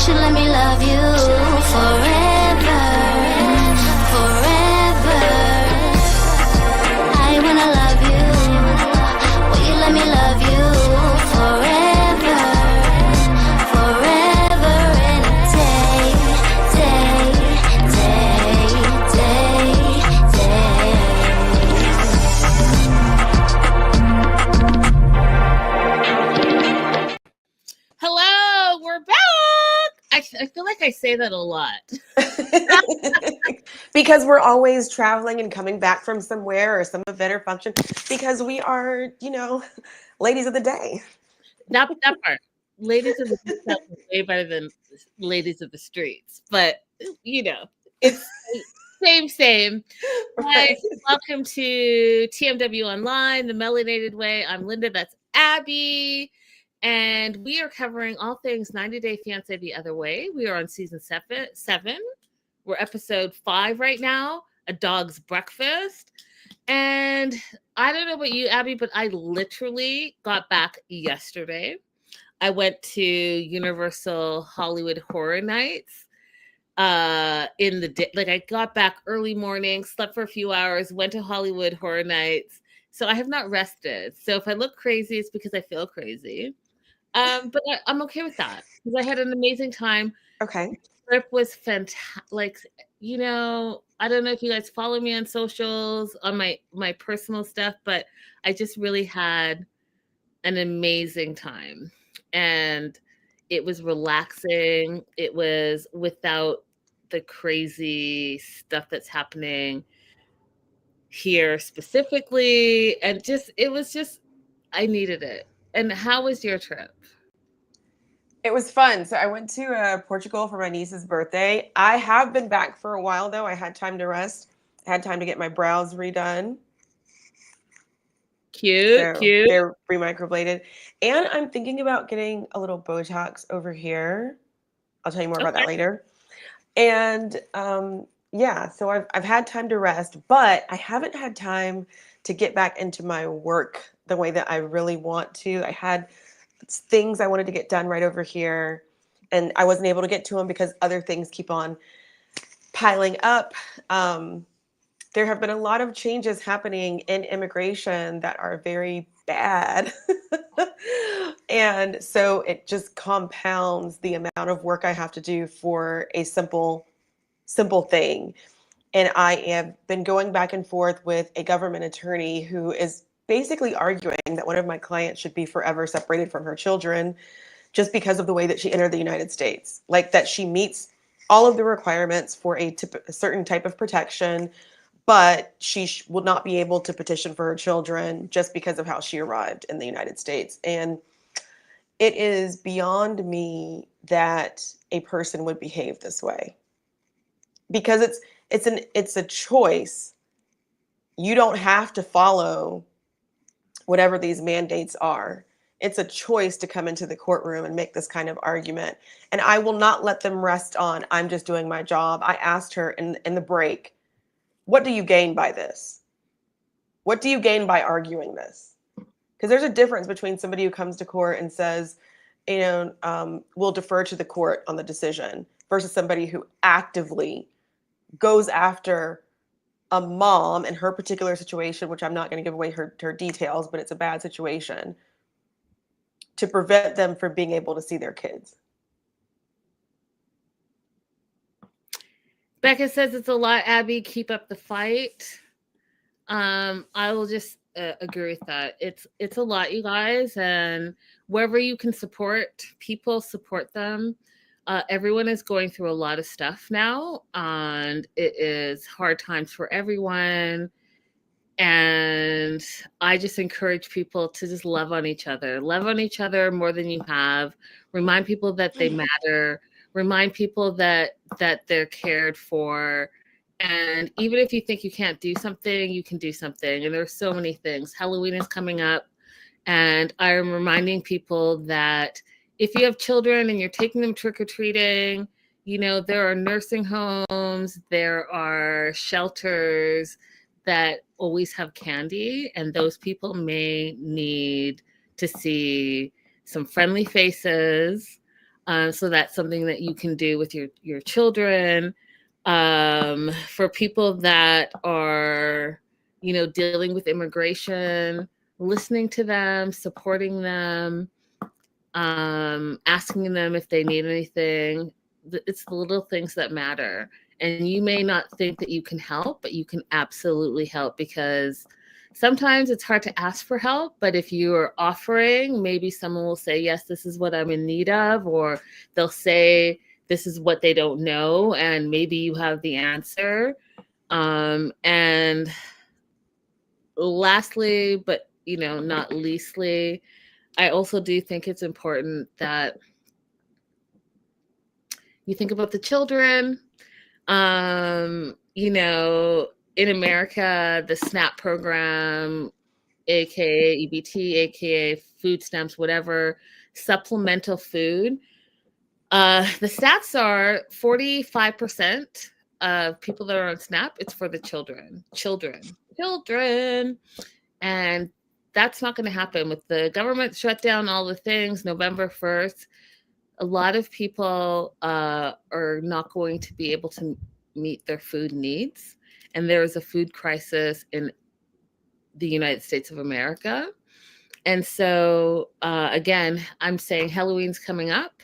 should let me love you forever, forever. I wanna love you. Will you let me love you forever, forever and a day, day, day, day, day. Hello, we're back. I feel like I say that a lot. Because we're always traveling and coming back from somewhere or some event or function, because we are, ladies of the day. That part. Ladies of the beach is way better than ladies of the streets. But, it's same. Right. Hi, welcome to TMW Online, the Melanated Way. I'm Linda, that's Abby. And we are covering all things 90 Day Fiance the Other Way. We are on season 7. We're episode 5 right now, A Dog's Breakfast. And I don't know about you, Abby, but I literally got back yesterday. I went to Universal Hollywood Horror Nights in the day. Like, I got back early morning, slept for a few hours, went to Hollywood Horror Nights. So I have not rested. So if I look crazy, it's because I feel crazy. But I'm okay with that because I had an amazing time. Okay. The trip was fantastic. Like, I don't know if you guys follow me on socials, on my personal stuff, but I just really had an amazing time. And it was relaxing. It was without the crazy stuff that's happening here specifically. And I needed it. And how was your trip? It was fun. So I went to Portugal for my niece's birthday. I have been back for a while, though. I had time to rest. I had time to get my brows redone. Cute. They're re-microbladed. And I'm thinking about getting a little Botox over here. I'll tell you more about that later. And so I've had time to rest, but I haven't had time to get back into my work the way that I really want to. I had things I wanted to get done right over here, and I wasn't able to get to them because other things keep on piling up. There have been a lot of changes happening in immigration that are very bad. And so it just compounds the amount of work I have to do for a simple thing. And I have been going back and forth with a government attorney who is basically arguing that one of my clients should be forever separated from her children just because of the way that she entered the United States. Like, that she meets all of the requirements for a certain type of protection, but she will not be able to petition for her children just because of how she arrived in the United States. And it is beyond me that a person would behave this way, because it's a choice. You don't have to follow whatever these mandates are. It's a choice to come into the courtroom and make this kind of argument. And I will not let them rest on, I'm just doing my job. I asked her in the break, what do you gain by this? What do you gain by arguing this? Because there's a difference between somebody who comes to court and says, we'll defer to the court on the decision, versus somebody who actively goes after a mom in her particular situation, which I'm not going to give away her details, but it's a bad situation, to prevent them from being able to see their kids. Becca says it's a lot, Abby. Keep up the fight. I will just agree with that. It's a lot, you guys, and wherever you can support people, support them. Everyone is going through a lot of stuff now, and it is hard times for everyone. And I just encourage people to just love on each other more than you have. Remind people that they matter. Remind people that they're cared for. And even if you think you can't do something, you can do something. And there's so many things. Halloween is coming up. And I'm reminding people that if you have children and you're taking them trick-or-treating, there are nursing homes, there are shelters that always have candy, and those people may need to see some friendly faces, So that's something that you can do with your children. For people that are, dealing with immigration, listening to them, supporting them, asking them if they need anything. It's the little things that matter. And you may not think that you can help, but you can absolutely help, because sometimes it's hard to ask for help. But if you are offering, maybe someone will say, yes, this is what I'm in need of, or they'll say, this is what they don't know, and maybe you have the answer. And lastly, but not leastly, I also do think it's important that you think about the children. In America, the SNAP program, aka EBT, aka food stamps, whatever, supplemental food. The stats are 45% of people that are on SNAP, it's for the children. And that's not going to happen with the government shut down all the things November 1st. A lot of people are not going to be able to meet their food needs. And there is a food crisis in the United States of America. And so, again, I'm saying Halloween's coming up.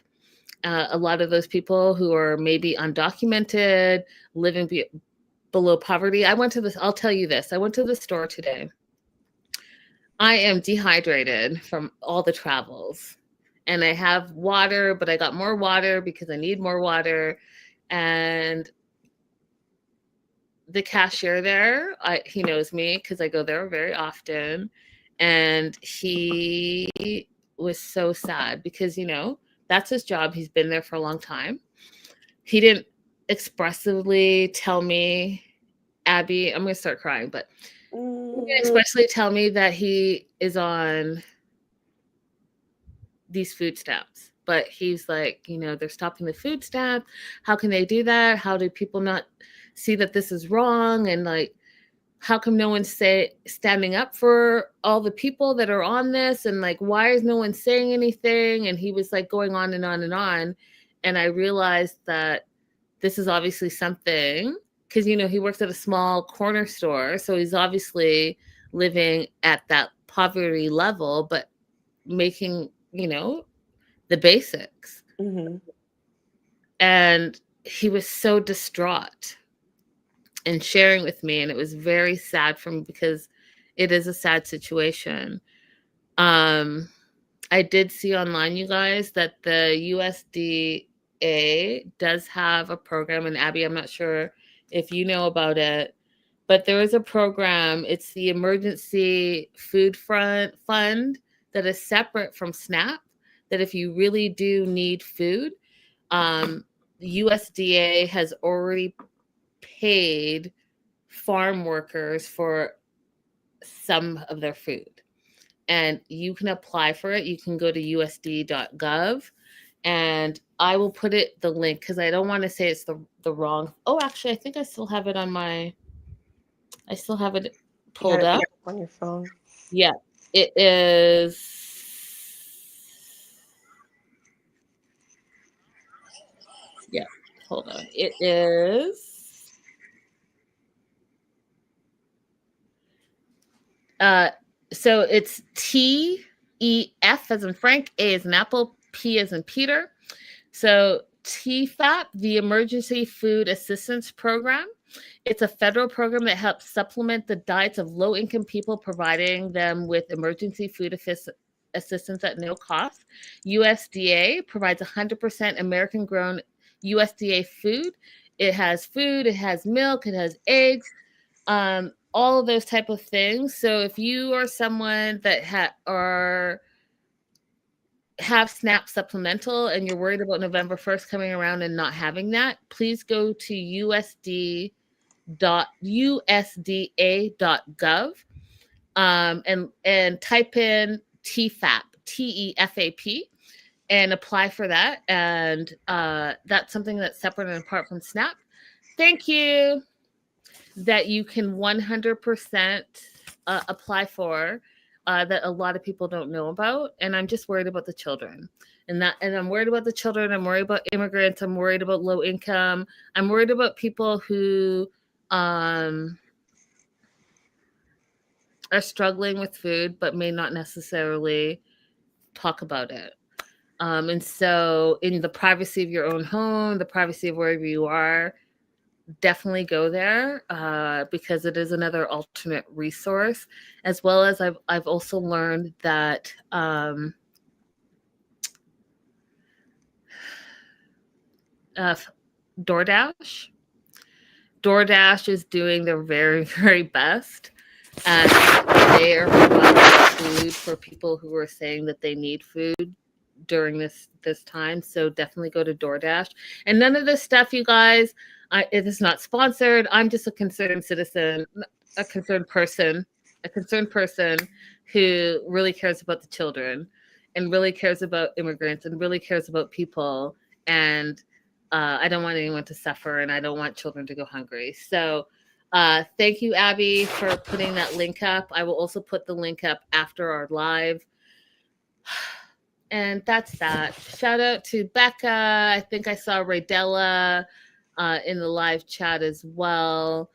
A lot of those people who are maybe undocumented, living below poverty. I'll tell you this. I went to the store today. I am dehydrated from all the travels. And I have water, but I got more water because I need more water. And the cashier there, he knows me because I go there very often. And he was so sad because, that's his job. He's been there for a long time. He didn't expressively tell me, Abby, I'm going to start crying, but he didn't expressly tell me that he is on these food stamps. But he's like, they're stopping the food stamp. How can they do that? How do people not see that this is wrong? And like, how come no one's standing up for all the people that are on this? And like, why is no one saying anything? And he was like going on and on and on. And I realized that this is obviously something, because, he works at a small corner store. So he's obviously living at that poverty level, but making, the basics. Mm-hmm. And he was so distraught and sharing with me. And it was very sad for me because it is a sad situation. I did see online, you guys, that the USDA does have a program. And Abby, I'm not sure if you know about it, but there is a program. It's the Emergency Food Fund that is separate from SNAP, that if you really do need food, the USDA has already paid farm workers for some of their food. And you can apply for it. You can go to usd.gov, and I will put the link, because I don't want to say it's the wrong. Oh, actually, I think I still have it pulled up on your phone. Yeah, it is. Yeah, hold on. It is. So it's TEF as in Frank, A as in Apple, P as in Peter. So TFAP, the Emergency Food Assistance Program. It's a federal program that helps supplement the diets of low-income people, providing them with emergency food assistance at no cost. USDA provides 100% American-grown USDA food. It has milk, it has eggs, all of those type of things. So if you are someone that have SNAP supplemental and you're worried about November 1st coming around and not having that, please go to usda.gov and type in TFAP, TEFAP, and apply for that. And that's something that's separate and apart from SNAP. Thank you. That you can 100% apply for. that a lot of people don't know about, and I'm just worried about the children. And I'm worried about the children. I'm worried about immigrants. I'm worried about low income. I'm worried about people who are struggling with food, but may not necessarily talk about it. And so, in the privacy of your own home, the privacy of wherever you are, definitely go there because it is another alternate resource. As well as I've also learned that DoorDash DoorDash is doing their very, very best. And they are providing food for people who are saying that they need food during this time. So definitely go to DoorDash. And none of this stuff, you guys, it is not sponsored. I'm just a concerned citizen, a concerned person who really cares about the children and really cares about immigrants and really cares about people. And I don't want anyone to suffer, and I don't want children to go hungry. So thank you, Abby, for putting that link up. I will also put the link up after our live. And that's that. Shout out to Becca. I think I saw Raydella in the live chat as well.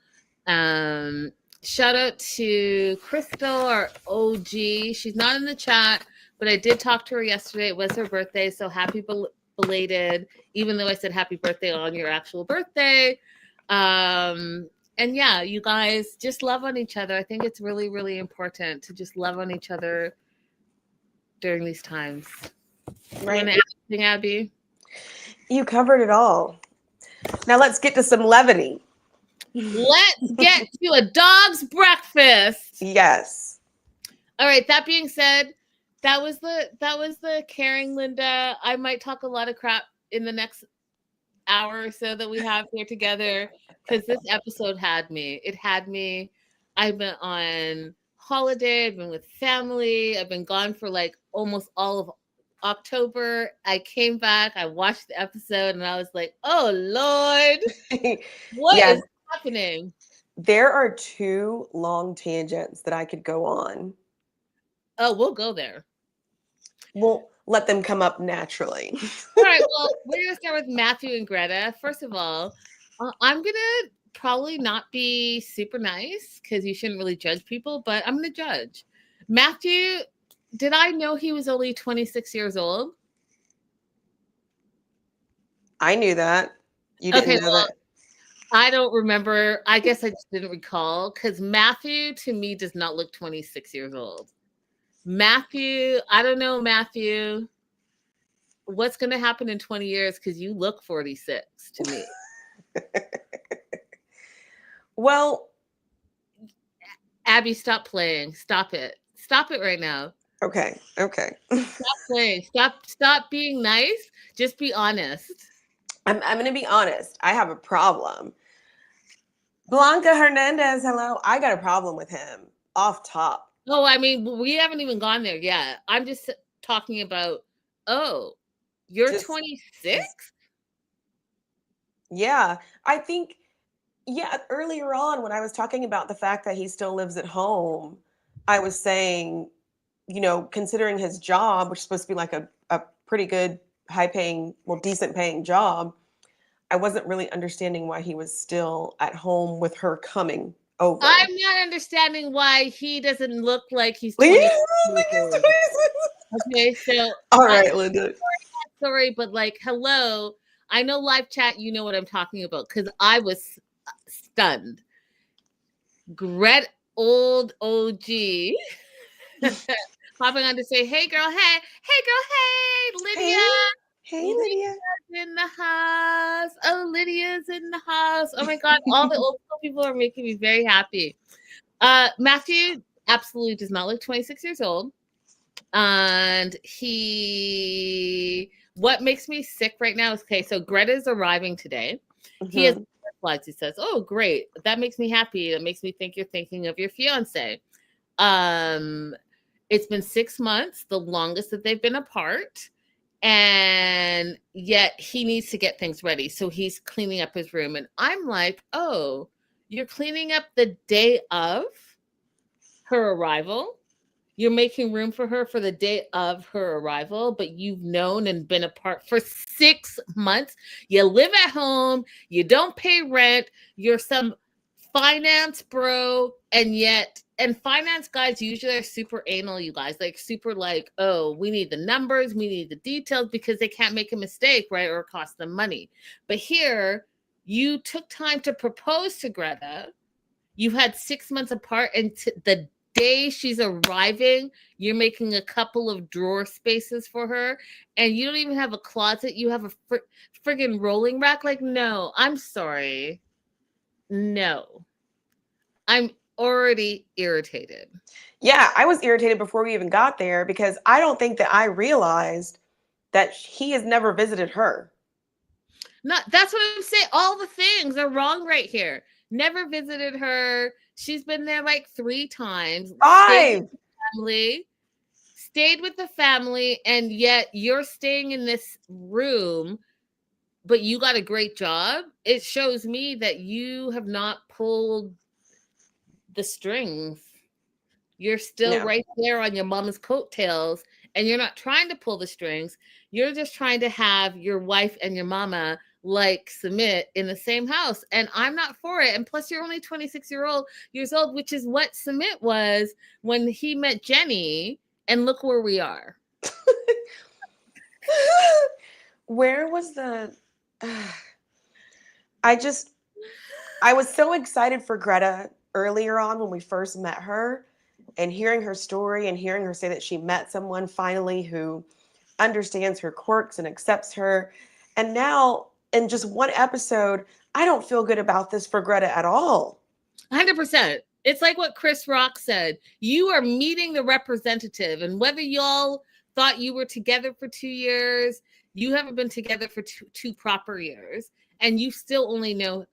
Shout out to Crystal, our OG. She's not in the chat, but I did talk to her yesterday. It was her birthday, so happy belated, even though I said happy birthday on your actual birthday. And yeah, you guys just love on each other. I think it's really, really important to just love on each other during these times. Right. You want to add anything, Abby? You covered it all. Now let's get to some levity. Let's get to a dog's breakfast. Yes. All right. That being said, that was the caring Linda. I might talk a lot of crap in the next hour or so that we have here together because this episode had me. It had me. I've been on holiday. I've been with family. I've been gone for like almost all of October. I came back. I watched the episode and I was like, oh Lord, what is happening? There are 2 long tangents that I could go on. Oh, we'll go there. We'll let them come up naturally. All right. Well, we're going to start with Matthew and Greta. First of all, I'm going to probably not be super nice because you shouldn't really judge people, but I'm going to judge. Matthew, did I know he was only 26 years old? I knew that. You didn't know that? I don't remember. I guess I just didn't recall because Matthew to me does not look 26 years old. Matthew, I don't know, Matthew. What's going to happen in 20 years? Because you look 46 to me. Well, Abby, stop playing. Stop it. Stop it right now. Okay. Stop playing. Stop being nice. Just be honest. I'm going to be honest. I have a problem. Blanca Hernandez, hello. I got a problem with him off top. Oh, I mean, we haven't even gone there yet. I'm just talking about, you're 26? Yeah. I think, earlier on when I was talking about the fact that he still lives at home, I was saying, considering his job, which is supposed to be like a pretty good, high-paying, decent paying job, I wasn't really understanding why he was still at home with her coming over. I'm not understanding why he doesn't look like he's 26. Okay, so all right, Linda. Sorry, but like, hello. I know live chat, you know what I'm talking about because I was stunned. Gret, old OG, popping on to say, hey girl, hey, Lydia. Hey, Lydia. In the house. Oh, Lydia's in the house. Oh my God, all the old people are making me very happy. Matthew absolutely does not look 26 years old. And what makes me sick right now is, okay, so Greta's arriving today. Mm-hmm. He has flags. He says, oh, great. That makes me happy. That makes me think you're thinking of your fiance. It's been 6 months, the longest that they've been apart. And yet he needs to get things ready. So he's cleaning up his room. And I'm like, oh, you're cleaning up the day of her arrival? You're making room for her for the day of her arrival, but you've known and been apart for 6 months. You live at home, you don't pay rent, you're some finance bro, and finance guys usually are super anal, you guys, like super like, oh, we need the numbers, we need the details because they can't make a mistake, right? Or cost them money. But here, you took time to propose to Greta. You had 6 months apart, and the day she's arriving, you're making a couple of drawer spaces for her, and you don't even have a closet. You have a friggin' rolling rack. Like, no, I'm sorry. No, I'm already irritated. Yeah, I was irritated before we even got there because I don't think that I realized that he has never visited her. Not that's what I'm saying. All the things are wrong right here. Never visited her. She's been there like 3 times. Stayed 5. with the family. Stayed with the family, and yet you're staying in this room, but you got a great job. It shows me that you have not pulled the strings. You're still Yeah. right there on your mama's coattails, and you're not trying to pull the strings. You're just trying to have your wife and your mama like submit in the same house. And I'm not for it. And plus, you're only 26 years old, which is what Submit was when he met Jenny. And look where we are. Where was the I was so excited for Greta earlier on when we first met her, and hearing her story and hearing her say that she met someone finally who understands her quirks and accepts her. And now, in just one episode, I don't feel good about this for Greta at all. 100%. It's like what Chris Rock said. You are meeting the representative, and whether y'all thought you were together for 2 years, you haven't been together for two proper years, and you still only know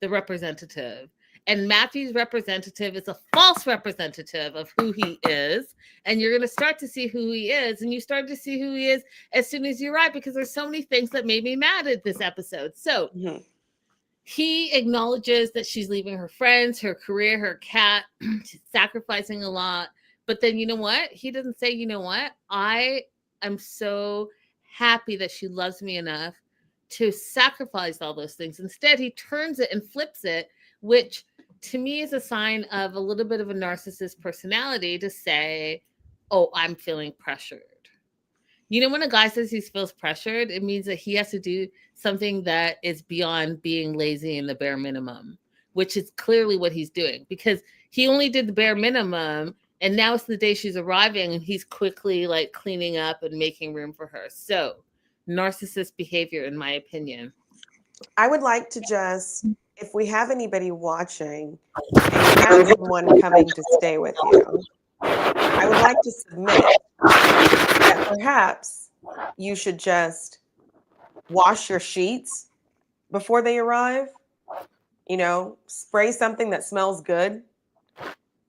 the representative. And Matthew's representative is a false representative of who he is. And you're going to start to see who he is. And you start to see who he is as soon as you arrive, because there's so many things that made me mad at this episode. So he acknowledges that she's leaving her friends, her career, her cat, she's sacrificing a lot. But then you know what? He doesn't say, you know what? I am so happy that she loves me enough to sacrifice all those things. Instead, he turns it and flips it, which to me is a sign of a little bit of a narcissist personality to say, oh, I'm feeling pressured. You know, when a guy says he feels pressured, it means that he has to do something that is beyond being lazy and the bare minimum, which is clearly what he's doing, because he only did the bare minimum, and now it's the day she's arriving and he's quickly like cleaning up and making room for her. So narcissist behavior, in my opinion. I would like to just, if we have anybody watching and you have someone coming to stay with you, I would like to submit that perhaps you should just wash your sheets before they arrive. You know, spray something that smells good.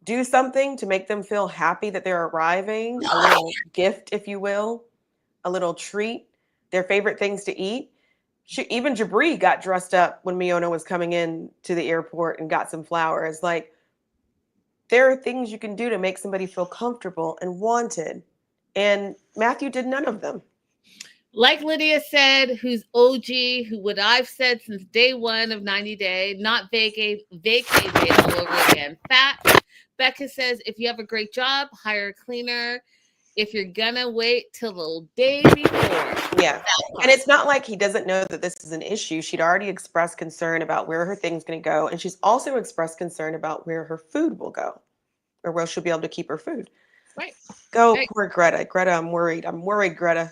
Do something to make them feel happy that they're arriving, a little gift, if you will, a little treat, their favorite things to eat. Even Jabri got dressed up when Miona was coming in to the airport and got some flowers. Like, there are things you can do to make somebody feel comfortable and wanted. And Matthew did none of them. Like Lydia said, who's OG, who what I've said since day one of 90 Day, not vacay day all over again. Fact. Becca says, if you have a great job, hire a cleaner. If you're gonna wait till the day before. Yeah. And it's not like he doesn't know that this is an issue. She'd already expressed concern about where her thing's going to go. And she's also expressed concern about where her food will go, or where she'll be able to keep her food. Right. Go, Right. poor Greta. Greta, I'm worried. I'm worried, Greta.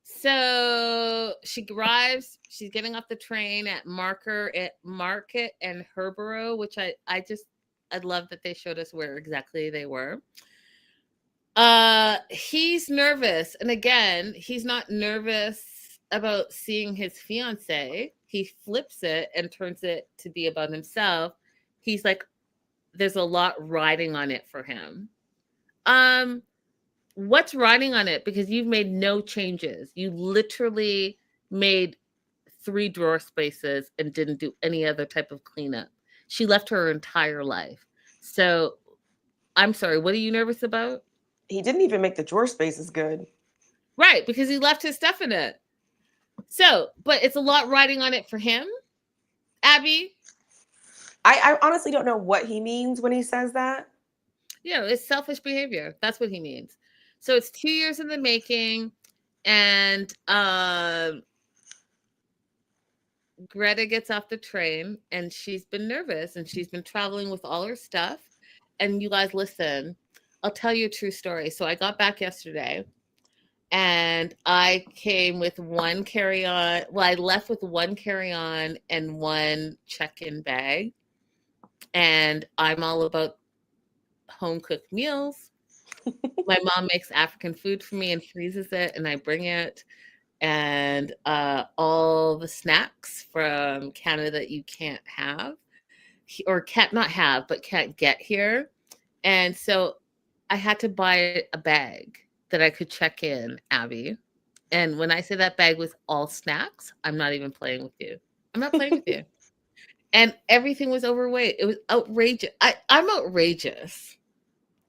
So she arrives. She's getting off the train at Market and Herborough, which I love that they showed us where exactly they were. He's nervous, and again, he's not nervous about seeing his fiance. He flips it and turns it to be about himself. He's like, there's a lot riding on it for him. What's riding on it? Because you've made no changes. You literally made 3 drawer spaces and didn't do any other type of cleanup. She left her entire life. So I'm sorry, what are you nervous about? He didn't even make the drawer spaces good. Right, because he left his stuff in it. So, but it's a lot riding on it for him, Abby. I honestly don't know what he means when he says that. It's selfish behavior. That's what he means. So it's 2 years in the making, and Greta gets off the train, and she's been nervous, and she's been traveling with all her stuff. And you guys, listen, I'll tell you a true story. So I got back yesterday, and I came with one carry-on. Well, I left with one carry-on and one check-in bag. And I'm all about home cooked meals. My mom makes African food for me and freezes it, and I bring it. And all the snacks from Canada that you can't have, or can't not have, but can't get here. And so I had to buy a bag that I could check in, Abby. And when I say that bag was all snacks, I'm not even playing with you. I'm not playing with you. And everything was overweight. It was outrageous. I'm outrageous.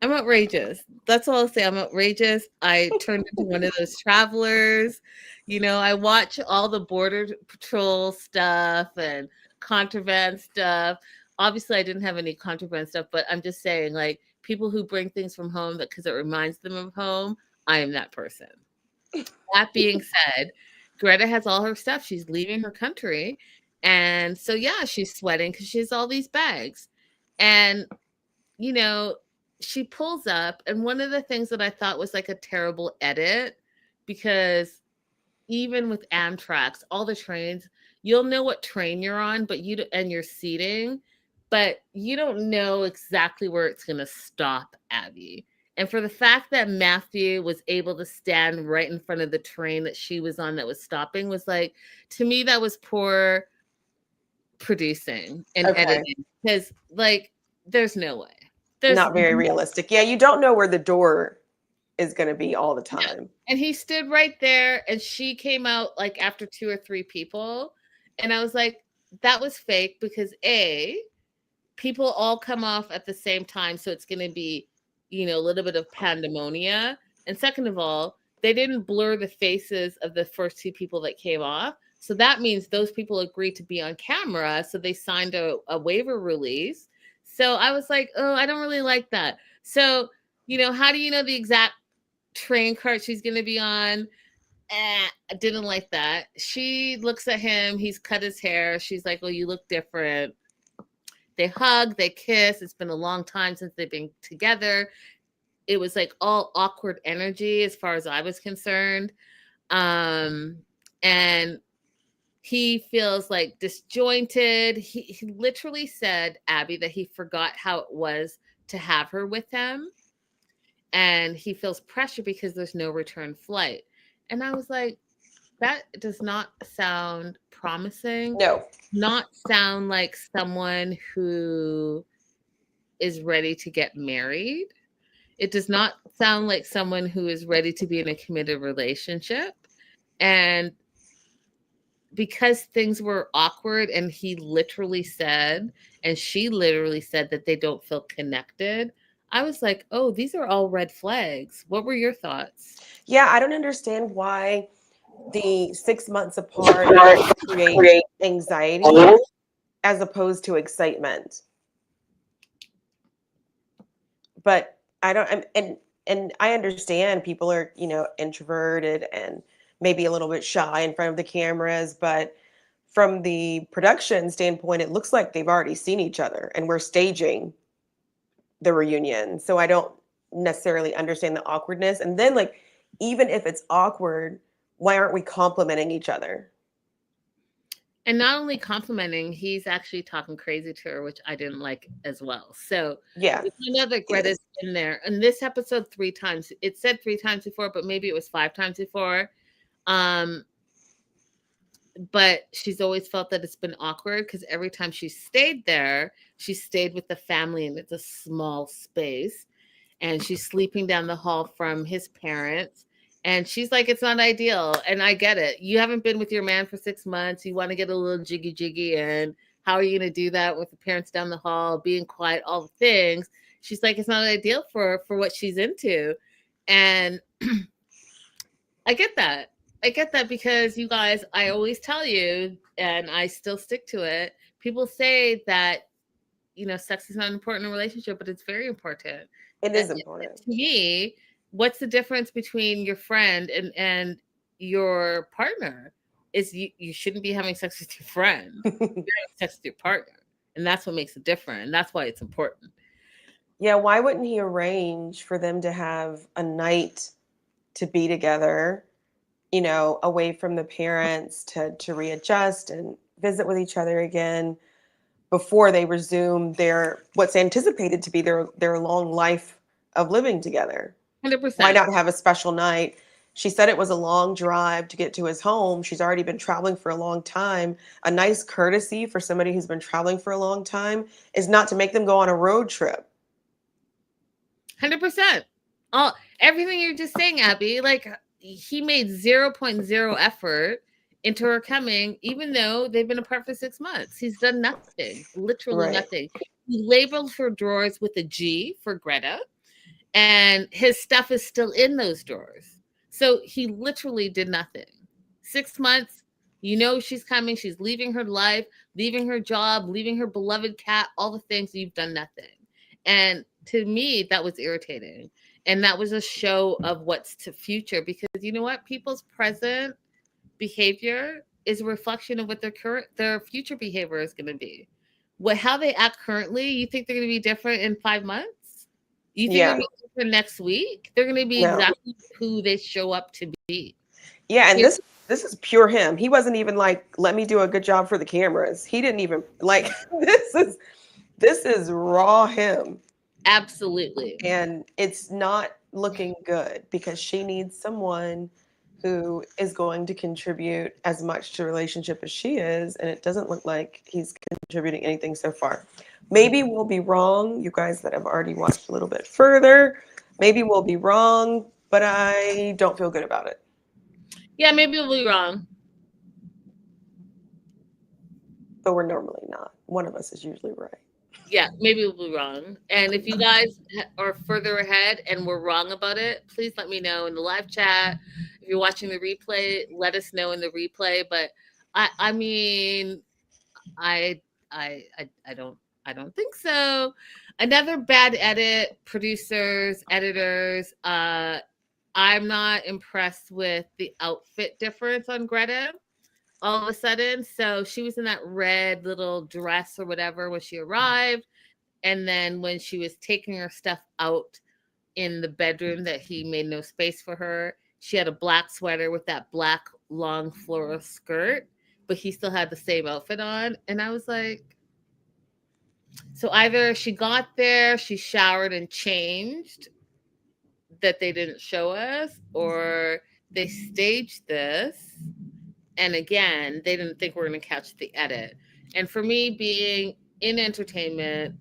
I'm outrageous. That's all I'll say. I'm outrageous. I turned into one of those travelers. I watch all the Border Patrol stuff and contraband stuff. Obviously, I didn't have any contraband stuff, but I'm just saying, like, people who bring things from home because it reminds them of home, I am that person. That being said, Greta has all her stuff. She's leaving her country. And so, yeah, she's sweating because she has all these bags. And, she pulls up. And one of the things that I thought was like a terrible edit, because even with Amtrak's, all the trains, you'll know what train you're on, and your seating, but you don't know exactly where it's going to stop, Abby. And for the fact that Matthew was able to stand right in front of the train that she was on that was stopping was like, to me, that was poor producing and editing, because like there's no way. Not very realistic. Yeah, you don't know where the door is going to be all the time. Yeah. And he stood right there, and she came out like after 2 or 3 people, and I was like, that was fake, because people all come off at the same time, so it's going to be a little bit of pandemonia. And second of all, they didn't blur the faces of the first 2 people that came off. So that means those people agreed to be on camera. So they signed a waiver release. So I was like, oh, I don't really like that. So, how do you know the exact train cart she's going to be on? I didn't like that. She looks at him. He's cut his hair. She's like, well, you look different. They hug, they kiss. It's been a long time since they've been together. It was like all awkward energy as far as I was concerned. And he feels like disjointed. He literally said, Abby, that he forgot how it was to have her with him. And he feels pressure because there's no return flight. And I was like, that does not sound promising. No. Not sound like someone who is ready to get married. It does not sound like someone who is ready to be in a committed relationship. And because things were awkward, and he literally said, and she literally said that they don't feel connected, I was like, oh, these are all red flags. What were your thoughts? Yeah, I don't understand why the 6 months apart create anxiety as opposed to excitement. But I don't, and I understand people are, introverted and maybe a little bit shy in front of the cameras, but from the production standpoint, it looks like they've already seen each other and we're staging the reunion. So I don't necessarily understand the awkwardness. And then, like, even if it's awkward, why aren't we complimenting each other? And not only complimenting, he's actually talking crazy to her, which I didn't like as well. So yeah, we know that Greta's in there. And this episode 3 times, it said 3 times before, but maybe it was 5 times before. But she's always felt that it's been awkward because every time she stayed there, she stayed with the family, and it's a small space. And she's sleeping down the hall from his parents. And she's like, it's not ideal. And I get it. You haven't been with your man for 6 months. You want to get a little jiggy. And how are you going to do that with the parents down the hall, being quiet, all the things? She's like, it's not ideal for what she's into. And I get that. I get that because you guys, I always tell you, and I still stick to it. People say that, sex is not important in a relationship, but it's very important. It And is important. to me, what's the difference between your friend and your partner? Is you shouldn't be having sex with your friend. You're having sex with your partner. And that's what makes it different. And that's why it's important. Yeah, why wouldn't he arrange for them to have a night to be together, away from the parents to readjust and visit with each other again before they resume their what's anticipated to be their long life of living together? Why 100%. not have a special night? She said it was a long drive to get to his home. She's already been traveling for a long time. A nice courtesy for somebody who's been traveling for a long time is not to make them go on a road trip. 100%. All everything you're just saying, Abby, like he made 0.0 effort into her coming, even though they've been apart for 6 months. He's done nothing, literally Right. nothing. He labeled her drawers with a G for Greta, and his stuff is still in those drawers. So he literally did nothing. 6 months, she's coming, she's leaving her life, leaving her job, leaving her beloved cat, all the things, you've done nothing. And to me, that was irritating. And that was a show of what's to future, because you know what? People's present behavior is a reflection of what their future behavior is going to be. How they act currently, you think they're going to be different in 5 months? You think they're Yeah. going to be different next week? They're going to be No. exactly who they show up to be. Yeah, and You- this is pure him. He wasn't even like, let me do a good job for the cameras. He didn't even like this is raw him. Absolutely. And it's not looking good because she needs someone who is going to contribute as much to the relationship as she is, and it doesn't look like he's contributing anything so far. Maybe we'll be wrong, you guys that have already watched a little bit further. Maybe we'll be wrong, but I don't feel good about it. Yeah, maybe we'll be wrong. But we're normally not. One of us is usually right. Yeah, maybe we'll be wrong. And if you guys are further ahead and we're wrong about it, please let me know in the live chat. If you're watching the replay, let us know in the replay. But I mean, I don't think so. Another bad edit, producers, editors. I'm not impressed with the outfit difference on Greta all of a sudden. So she was in that red little dress or whatever when she arrived. And then when she was taking her stuff out in the bedroom that he made no space for her, she had a black sweater with that black long floral skirt, but he still had the same outfit on. And I was like, so either she got there, she showered and changed that they didn't show us, or they staged this. And again, they didn't think we're going to catch the edit. And for me, being in entertainment,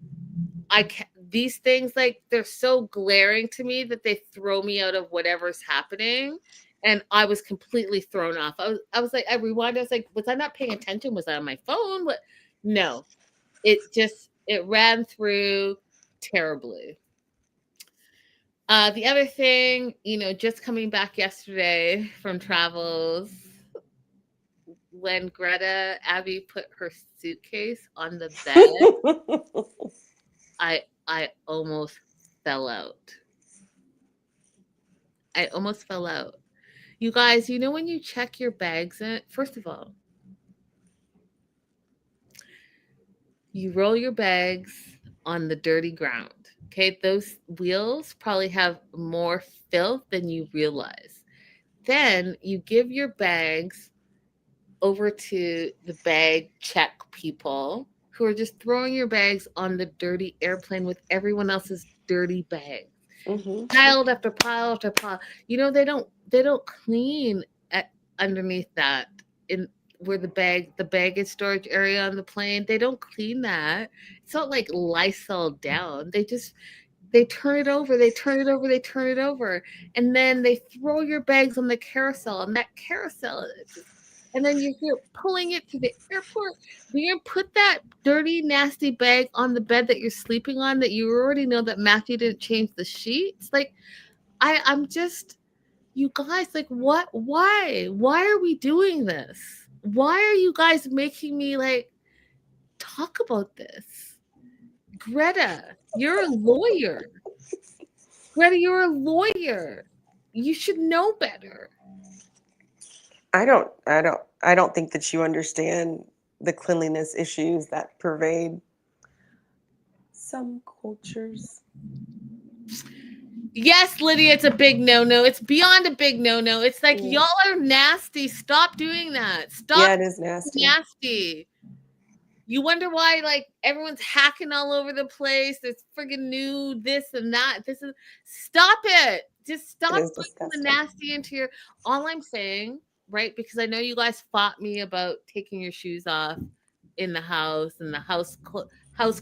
these things, like, they're so glaring to me that they throw me out of whatever's happening. And I was completely thrown off. I was like, I rewind. I was like, was I not paying attention? Was I on my phone? What? No, it ran through terribly. The other thing, just coming back yesterday from travels, when Abby put her suitcase on the bed, I almost fell out. I almost fell out. You guys, when you check your bags in, first of all, you roll your bags on the dirty ground. Okay, those wheels probably have more filth than you realize. Then you give your bags over to the bag check people who are just throwing your bags on the dirty airplane with everyone else's dirty bags. Mm-hmm. Pile after pile after pile. They don't clean underneath that in where the baggage storage area on the plane. They don't clean that. It's not like Lysol down. They turn it over, they turn it over, they turn it over, and then they throw your bags on the carousel, and that carousel and then you're here pulling it to the airport. You're gonna put that dirty, nasty bag on the bed that you're sleeping on that you already know that Matthew didn't change the sheets. Like, I'm just, you guys, like, what? Why are we doing this? Why are you guys making me like talk about this? Greta, you're a lawyer. Greta, you're a lawyer. You should know better. I don't think that you understand the cleanliness issues that pervade some cultures. Yes, Lydia, it's a big no-no. It's beyond a big no-no. It's like, Mm. y'all are nasty. Stop doing that. Stop Yeah, it is being nasty. nasty. You wonder why, like, everyone's hacking all over the place. There's friggin' new this and that. Stop it. Just stop It is putting the disgusting. nasty into your. All I'm saying, right? Because I know you guys fought me about taking your shoes off in the house, and the house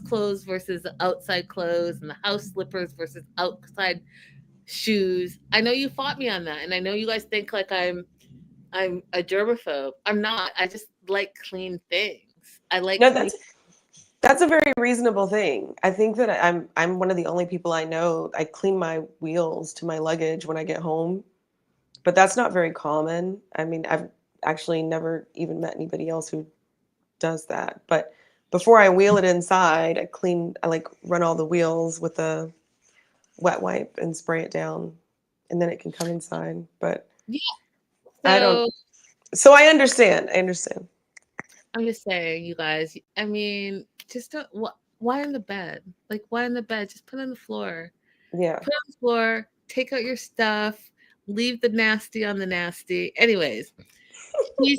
clothes versus the outside clothes, and the house slippers versus outside shoes. I know you fought me on that, and I know you guys think like I'm a germaphobe. I'm not. I just like clean things. I like No, clean. that's a very reasonable thing. I think that I'm one of the only people I know. I clean my wheels to my luggage when I get home, but that's not very common. I mean, I've actually never even met anybody else who does that. But before I wheel it inside, I like run all the wheels with a wet wipe and spray it down, and then it can come inside. But Yeah. I don't. So So I understand. I understand. I'm just saying, you guys. I mean, just don't. Why on the bed? Like, why on the bed? Just put it on the floor. Yeah. Put it on the floor. Take out your stuff. Leave the nasty on the nasty. Anyways, she's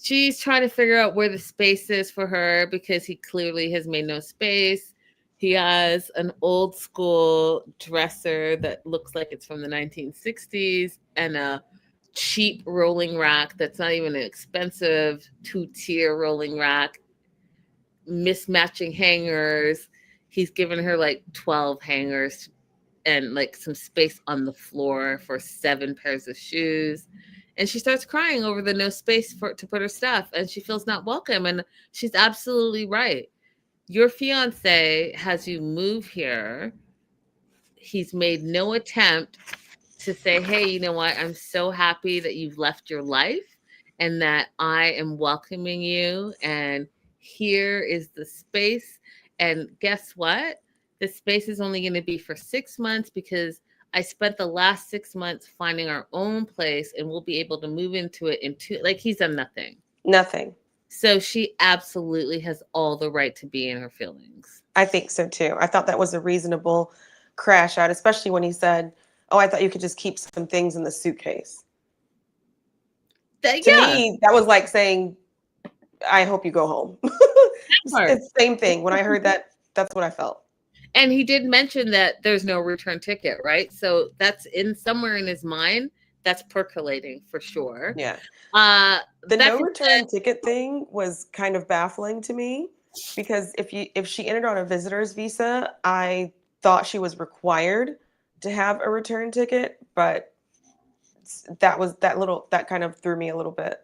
she's trying to figure out where the space is for her because he clearly has made no space. He has an old school dresser that looks like it's from the 1960s and a cheap rolling rack that's not even an expensive two-tier rolling rack, mismatching hangers. He's given her like 12 hangers and like some space on the floor for 7 pairs of shoes. And she starts crying over the no space for to put her stuff, and she feels not welcome. And she's absolutely right. Your fiance has you move here. He's made no attempt to say, hey, you know what? I'm so happy that you've left your life and that I am welcoming you. And here is the space. And guess what? The space is only going to be for 6 months because I spent the last 6 months finding our own place and we'll be able to move into it in two. Like, he's done nothing. Nothing. So she absolutely has all the right to be in her feelings. I think so too. I thought that was a reasonable crash out, especially when he said, "Oh, I thought you could just keep some things in the suitcase." To Yeah. me, that was like saying, "I hope you go home." It's the same thing. When I heard that, that's what I felt. And he did mention that there's no return ticket, right? So that's in somewhere in his mind. That's percolating for sure. Yeah. Uh, The no Becca return said, ticket thing was kind of baffling to me because if she entered on a visitor's visa, I thought she was required to have a return ticket, but that kind of threw me a little bit.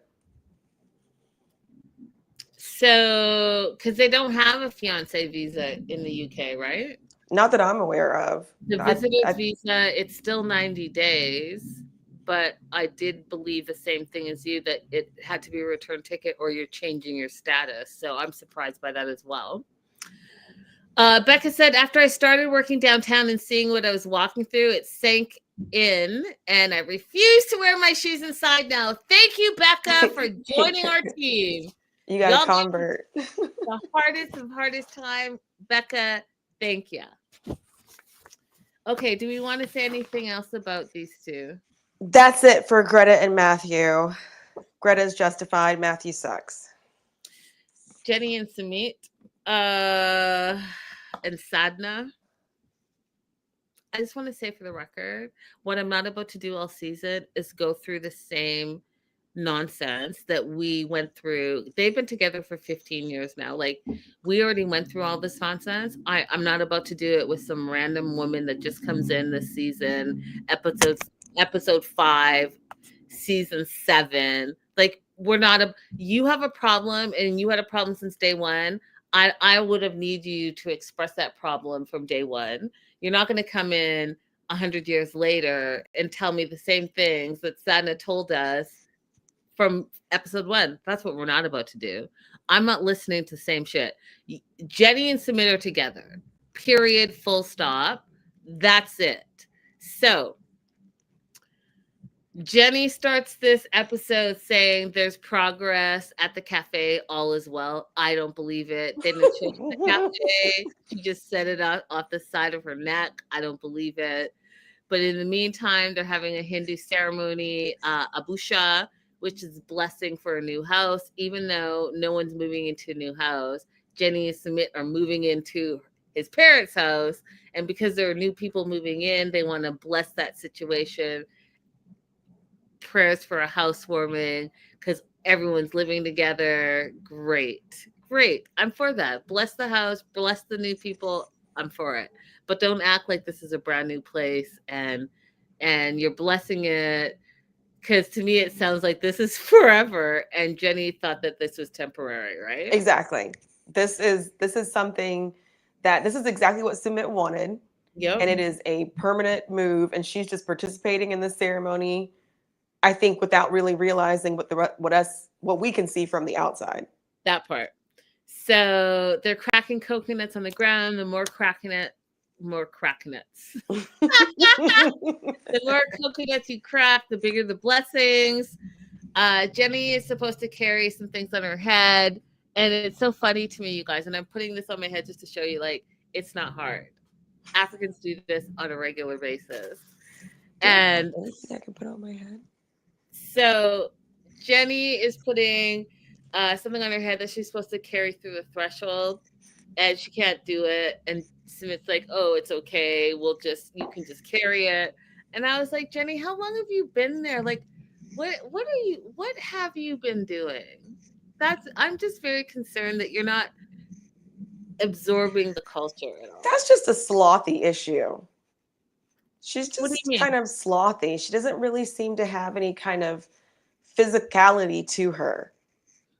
so because they don't have a fiance visa in the UK, right? Not that I'm aware of. The visitor's visa, it's still 90 days, but I did believe the same thing as you that it had to be a return ticket or you're changing your status. So I'm surprised by that as well. Becca said, after I started working downtown and seeing what I was walking through, it sank in and I refuse to wear my shoes inside now. Thank you, Becca, for joining our team. You got Y'all a convert. the hardest time. Becca, thank you. Okay, do we want to say anything else about these two? That's it for Greta and Matthew. Greta's justified. Matthew sucks. Jenny and Sumit, and Sadna. I just want to say for the record, what I'm not about to do all season is go through the same nonsense that we went through. They've been together for 15 years now. Like, we already went through all this nonsense. I'm not about to do it with some random woman that just comes in this season, episode 5, season 7. Like, you have a problem and you had a problem since day one. I would have need you to express that problem from day one. You're not going to come in 100 years later and tell me the same things that Sadna told us from episode one. That's what we're not about to do. I'm not listening to the same shit. Jenny and Sumit are together. Period. Full stop. That's it. So Jenny starts this episode saying there's progress at the cafe, all is well. I don't believe it. They didn't show the cafe. She just said it off the side of her neck. I don't believe it. But in the meantime, they're having a Hindu ceremony, Abusha, which is blessing for a new house. Even though no one's moving into a new house, Jenny and Sumit are moving into his parents' house. And because there are new people moving in, they want to bless that situation. Prayers for a housewarming because everyone's living together. Great. I'm for that. Bless the house, bless the new people. I'm for it. But don't act like this is a brand new place and you're blessing it, because to me it sounds like this is forever. And Jenny thought that this was temporary, right? Exactly. This is something that this is exactly what Sumit wanted. Yep. And it is a permanent move, and she's just participating in the ceremony, I think, without really realizing what we can see from the outside. That part. So they're cracking coconuts on the ground. The more coconuts. The more coconuts you crack, the bigger the blessings. Jenny is supposed to carry some things on her head. And it's so funny to me, you guys. And I'm putting this on my head just to show you, like, it's not hard. Africans do this on a regular basis. And I can put on my head. So Jenny is putting something on her head that she's supposed to carry through the threshold, and she can't do it. And Sumit's like, "Oh, it's okay. You can just carry it." And I was like, "Jenny, how long have you been there? Like, what have you been doing?" I'm just very concerned that you're not absorbing the culture at all. That's just a slothy issue. She's What do just you mean? kind of slothy. She doesn't really seem to have any kind of physicality to her.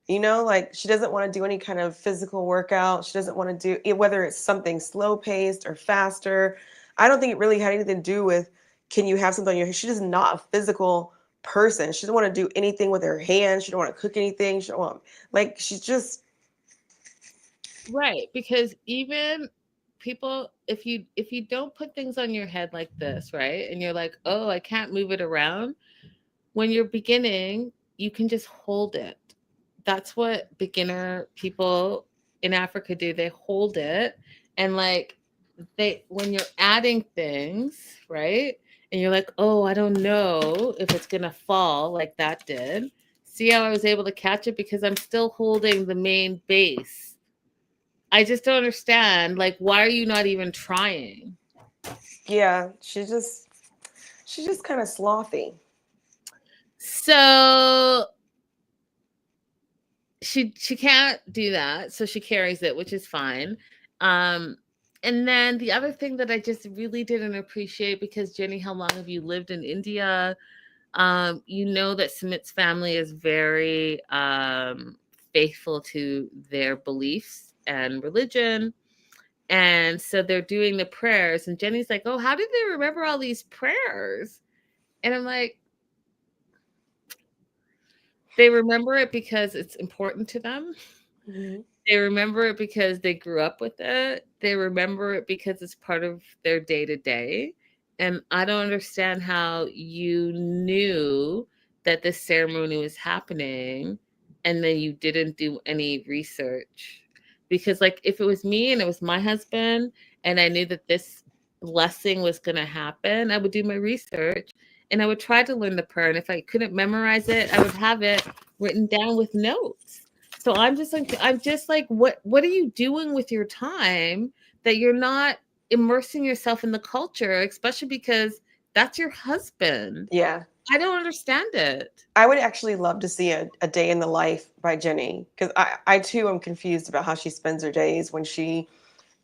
Like, she doesn't want to do any kind of physical workout. She doesn't want to do, whether it's something slow paced or faster. I don't think it really had anything to do with, can you have something on your head? She's just not a physical person. She doesn't want to do anything with her hands. She don't want to cook anything. She don't want, like, she's just. Right. Because even people, if you don't put things on your head like this, right, and you're like, oh, I can't move it around, when you're beginning, you can just hold it. That's what beginner people in Africa do. They hold it, and like when you're adding things, right, and you're like, oh, I don't know if it's gonna fall like that did. See how I was able to catch it? Because I'm still holding the main base. I just don't understand. Like, why are you not even trying? Yeah, she's just kind of slothy. So she can't do that. So she carries it, which is fine. And then the other thing that I just really didn't appreciate, because Jenny, how long have you lived in India? You know that Sumit's family is very faithful to their beliefs and religion. And so they're doing the prayers. And Jenny's like, oh, how did they remember all these prayers? And I'm like, they remember it because it's important to them. Mm-hmm. They remember it because they grew up with it. They remember it because it's part of their day-to-day. And I don't understand how you knew that this ceremony was happening and then you didn't do any research. Because, like, if it was me and it was my husband and I knew that this blessing was going to happen, I would do my research and I would try to learn the prayer. And if I couldn't memorize it, I would have it written down with notes. So I'm just like, what are you doing with your time that you're not immersing yourself in the culture, especially because that's your husband? Yeah. I don't understand it. I would actually love to see a day in the life by Jenny, because I too am confused about how she spends her days when she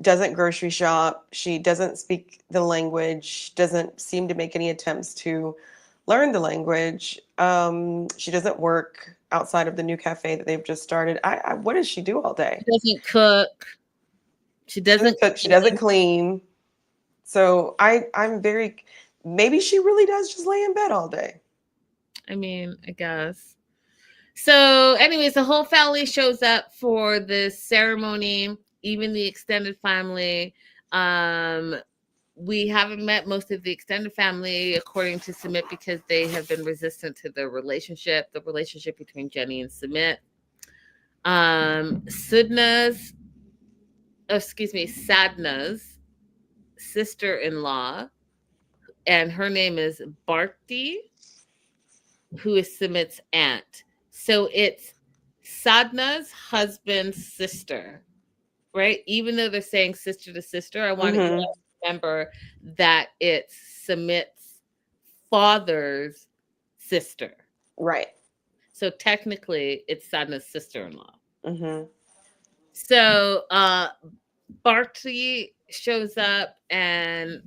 doesn't grocery shop. She doesn't speak the language, doesn't seem to make any attempts to learn the language. She doesn't work outside of the new cafe that they've just started. What does she do all She day? doesn't cook. She She doesn't doesn't cook. She doesn't clean. clean. So I'm very, maybe she really does just lay in bed all day. I mean, I guess. So, anyways, the whole family shows up for this ceremony, even the extended family. Um, we haven't met most of the extended family, according to Submit, because they have been resistant to the relationship between Jenny and Submit. Sudna's, Sadna's sister-in-law, and her name is Bharti, who is Submit's aunt. So it's Sadna's husband's sister, right? Even though they're saying sister to sister, I want you Hmm. to remember that it's Submit's father's sister. Right. So technically, it's Sadna's sister-in-law. Hmm. So Bharti shows up, and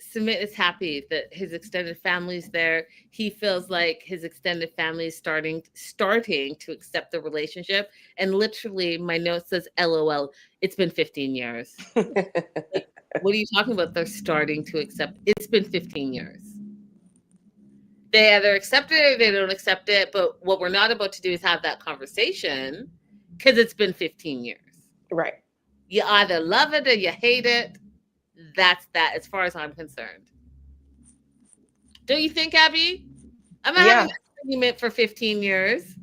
Sumit is happy that his extended family's there. He feels like his extended family is starting to accept the relationship. And literally, my note says, "LOL." It's been 15 years. Like, what are you talking about? They're starting to accept. It's been 15 years. They either accept it or they don't accept it. But what we're not about to do is have that conversation because it's been 15 years. Right. You either love it or you hate it. That's that, as far as I'm concerned. Don't you think, Abby? I'm not having Yeah. this argument for 15 years.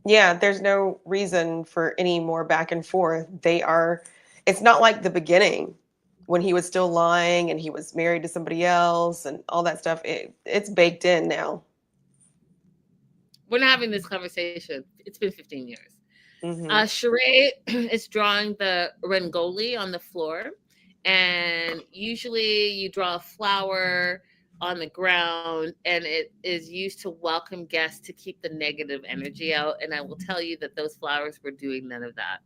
Yeah. There's no reason for any more back and forth. It's not like the beginning when he was still lying and he was married to somebody else and all that stuff. It's baked in now. We're not having this conversation. It's been 15 years. Hmm. Sheree is drawing the Rangoli on the floor. And usually you draw a flower on the ground, and it is used to welcome guests to keep the negative energy out. And I will tell you that those flowers were doing none of that.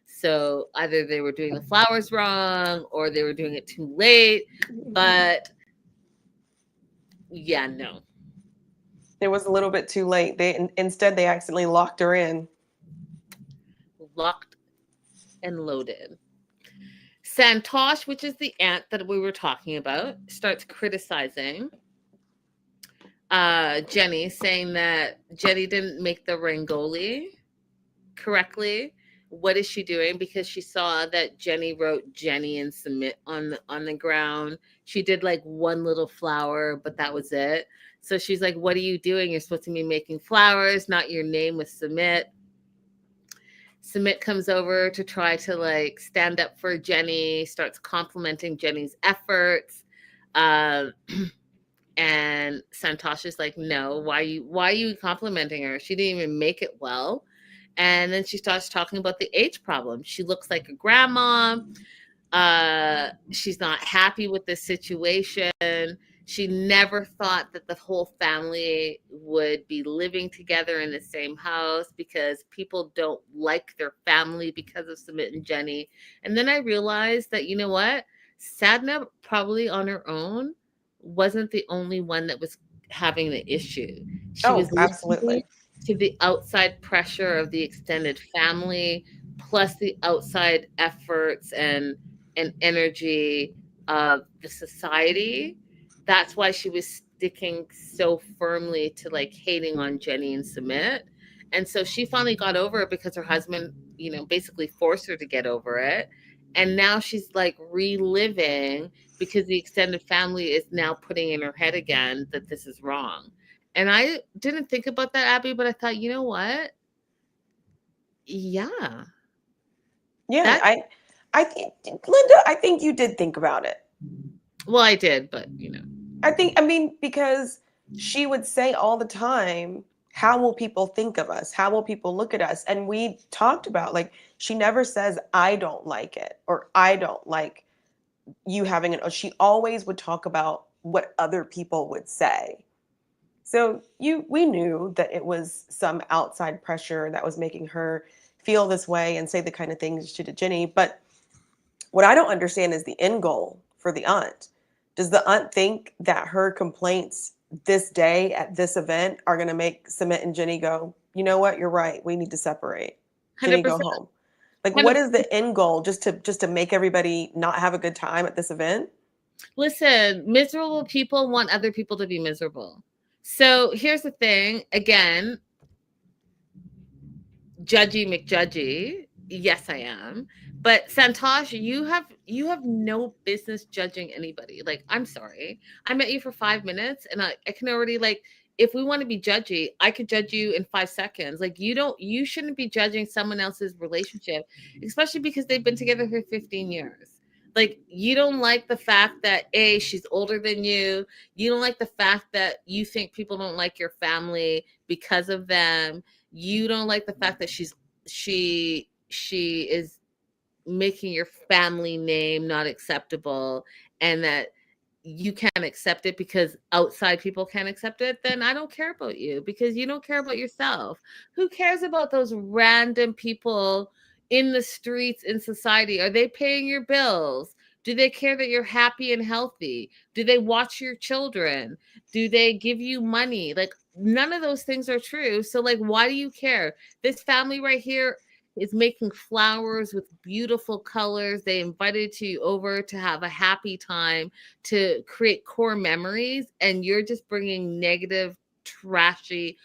So either they were doing the flowers wrong or they were doing it too late. But yeah, no. It was a little bit too late. Instead they accidentally locked her in. Locked and loaded. Santosh, which is the aunt that we were talking about, starts criticizing Jenny, saying that Jenny didn't make the Rangoli correctly. What is she doing? Because she saw that Jenny wrote Jenny and Submit on the ground. She did like one little flower, but that was it. So she's like, "What are you doing? You're supposed to be making flowers, not your name with Submit." Submit comes over to try to like stand up for Jenny, starts complimenting Jenny's efforts. Um, and Santosh like, "No, why are you complimenting her? She didn't even make it well." And then she starts talking about the age problem. She looks like a grandma. She's not happy with the situation. She never thought that the whole family would be living together in the same house because people don't like their family because of Sumit and Jenny. And then I realized that, you know what? Sadna probably on her own wasn't the only one that was having the issue. She was Oh, listening absolutely. to the outside pressure of the extended family, plus the outside efforts and energy of the society. That's why she was sticking so firmly to like hating on Jenny and Submit. And so she finally got over it because her husband, basically forced her to get over it. And now she's like reliving because the extended family is now putting in her head again that this is wrong. And I didn't think about that, Abby, but I thought, you know what? Yeah. Yeah, That I think, Linda, I think you did think about it. well, I did, but I mean, because she would say all the time, how will people think of us? How will people look at us? And we talked about, like, she never says, I don't like it, or I don't like you having it. She always would talk about what other people would say. So we knew that it was some outside pressure that was making her feel this way and say the kind of things she did to Jenny. But what I don't understand is the end goal for the aunt. Does the aunt think that her complaints this day at this event are going to make Submit and Jenny go, you know what, you're right, we need to separate. Jenny, go 100%. home. Like, what 100%. is the end goal? Just to make everybody not have a good time at this event? Listen, miserable people want other people to be miserable. So here's the thing. Again, judgy McJudgy. Yes, I am. But Santosh, you have no business judging anybody. Like, I'm sorry. I met you for 5 minutes and I can already like, if we want to be judgy, I could judge you in 5 seconds. Like, you shouldn't be judging someone else's relationship, especially because they've been together for 15 years. Like, you don't like the fact that A, she's older than you. You don't like the fact that you think people don't like your family because of them. You don't like the fact that she is making your family name not acceptable, and that you can't accept it because outside people can't accept it. Then I don't care about you, because you don't care about yourself. Who cares about those random people in the streets in society? Are they paying your bills? Do they care that you're happy and healthy? Do they watch your children? Do they give you money? Like, none of those things are true. So, like, why do you care? This family right here is making flowers with beautiful colors. They invited you over to have a happy time, to create core memories, and you're just bringing negative, trashy,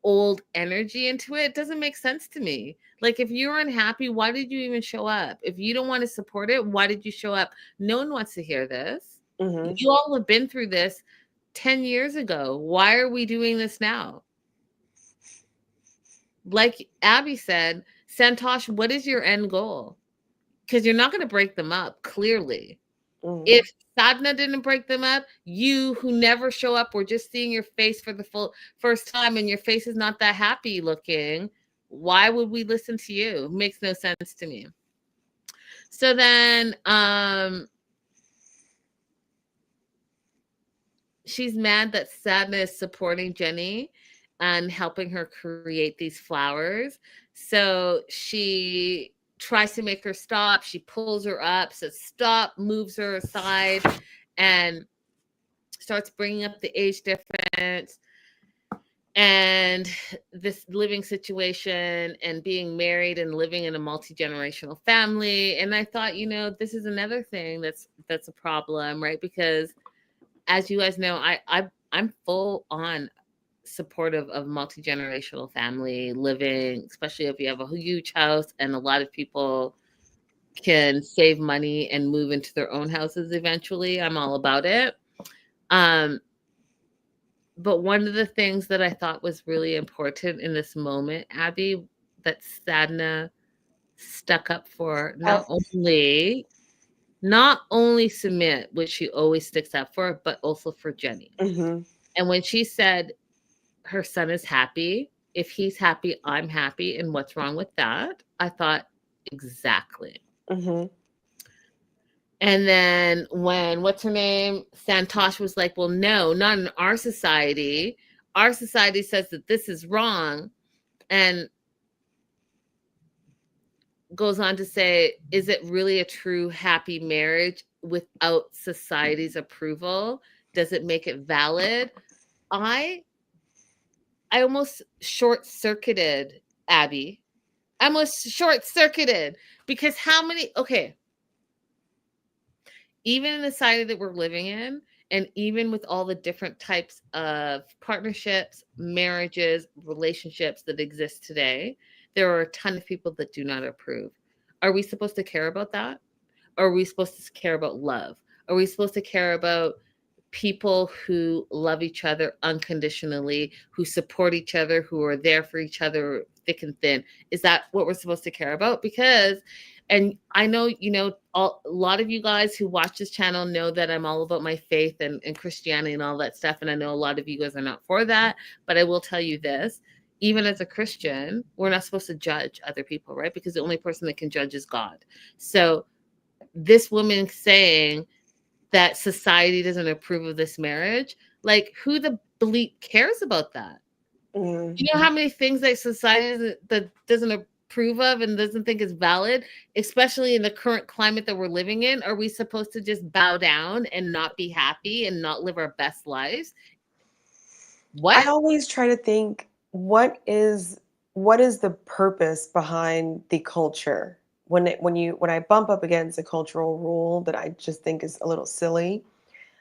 old energy into it. It doesn't make sense to me. Like, if you're unhappy, why did you even show up? If you don't want to support it, why did you show up? No one wants to hear this. Mm-hmm. You all have been through this 10 years ago. Why are we doing this now? Like Abby said, Santosh, what is your end goal? Because you're not going to break them up, clearly. Mm-hmm. If Sadhna didn't break them up, you who never show up, we're just seeing your face for the first time, and your face is not that happy looking. Why would we listen to you? Makes no sense to me. So then she's mad that Sadhna is supporting Jenny and helping her create these flowers. So she tries to make her stop. She pulls her up, says stop, moves her aside, and starts bringing up the age difference and this living situation and being married and living in a multi-generational family. And I thought, this is another thing that's a problem, right? Because as you guys know, I'm full on supportive of multi-generational family living, especially if you have a huge house and a lot of people can save money and move into their own houses eventually. I'm all about it. But one of the things that I thought was really important in this moment, Abby, that Sadhna stuck up for, not only Submit, which she always sticks up for, but also for Jenny. Mm-hmm. And when she said her son is happy, if he's happy, I'm happy, and what's wrong with that? I thought, exactly. Mm-hmm. And then when, what's her name? Santosh was like, well, no, not in our society. Our society says that this is wrong. And goes on to say, is it really a true happy marriage without society's approval? Does it make it valid? I almost short-circuited Abby. I almost short-circuited because even in the society that we're living in, and even with all the different types of partnerships, marriages, relationships that exist today, there are a ton of people that do not approve. Are we supposed to care about that? Or are we supposed to care about love? Are we supposed to care about people who love each other unconditionally, who support each other, who are there for each other thick and thin? Is that what we're supposed to care about? Because, and I know, a lot of you guys who watch this channel know that I'm all about my faith and Christianity and all that stuff. And I know a lot of you guys are not for that, but I will tell you this. Even as a Christian, we're not supposed to judge other people, right? Because the only person that can judge is God. So this woman saying that society doesn't approve of this marriage, like, who the bleep cares about that? Mm-hmm. You know how many things that society that doesn't approve of and doesn't think is valid, especially in the current climate that we're living in? Are we supposed to just bow down and not be happy and not live our best lives? I What? always try to think, what is the purpose behind the culture? When I bump up against a cultural rule that I just think is a little silly,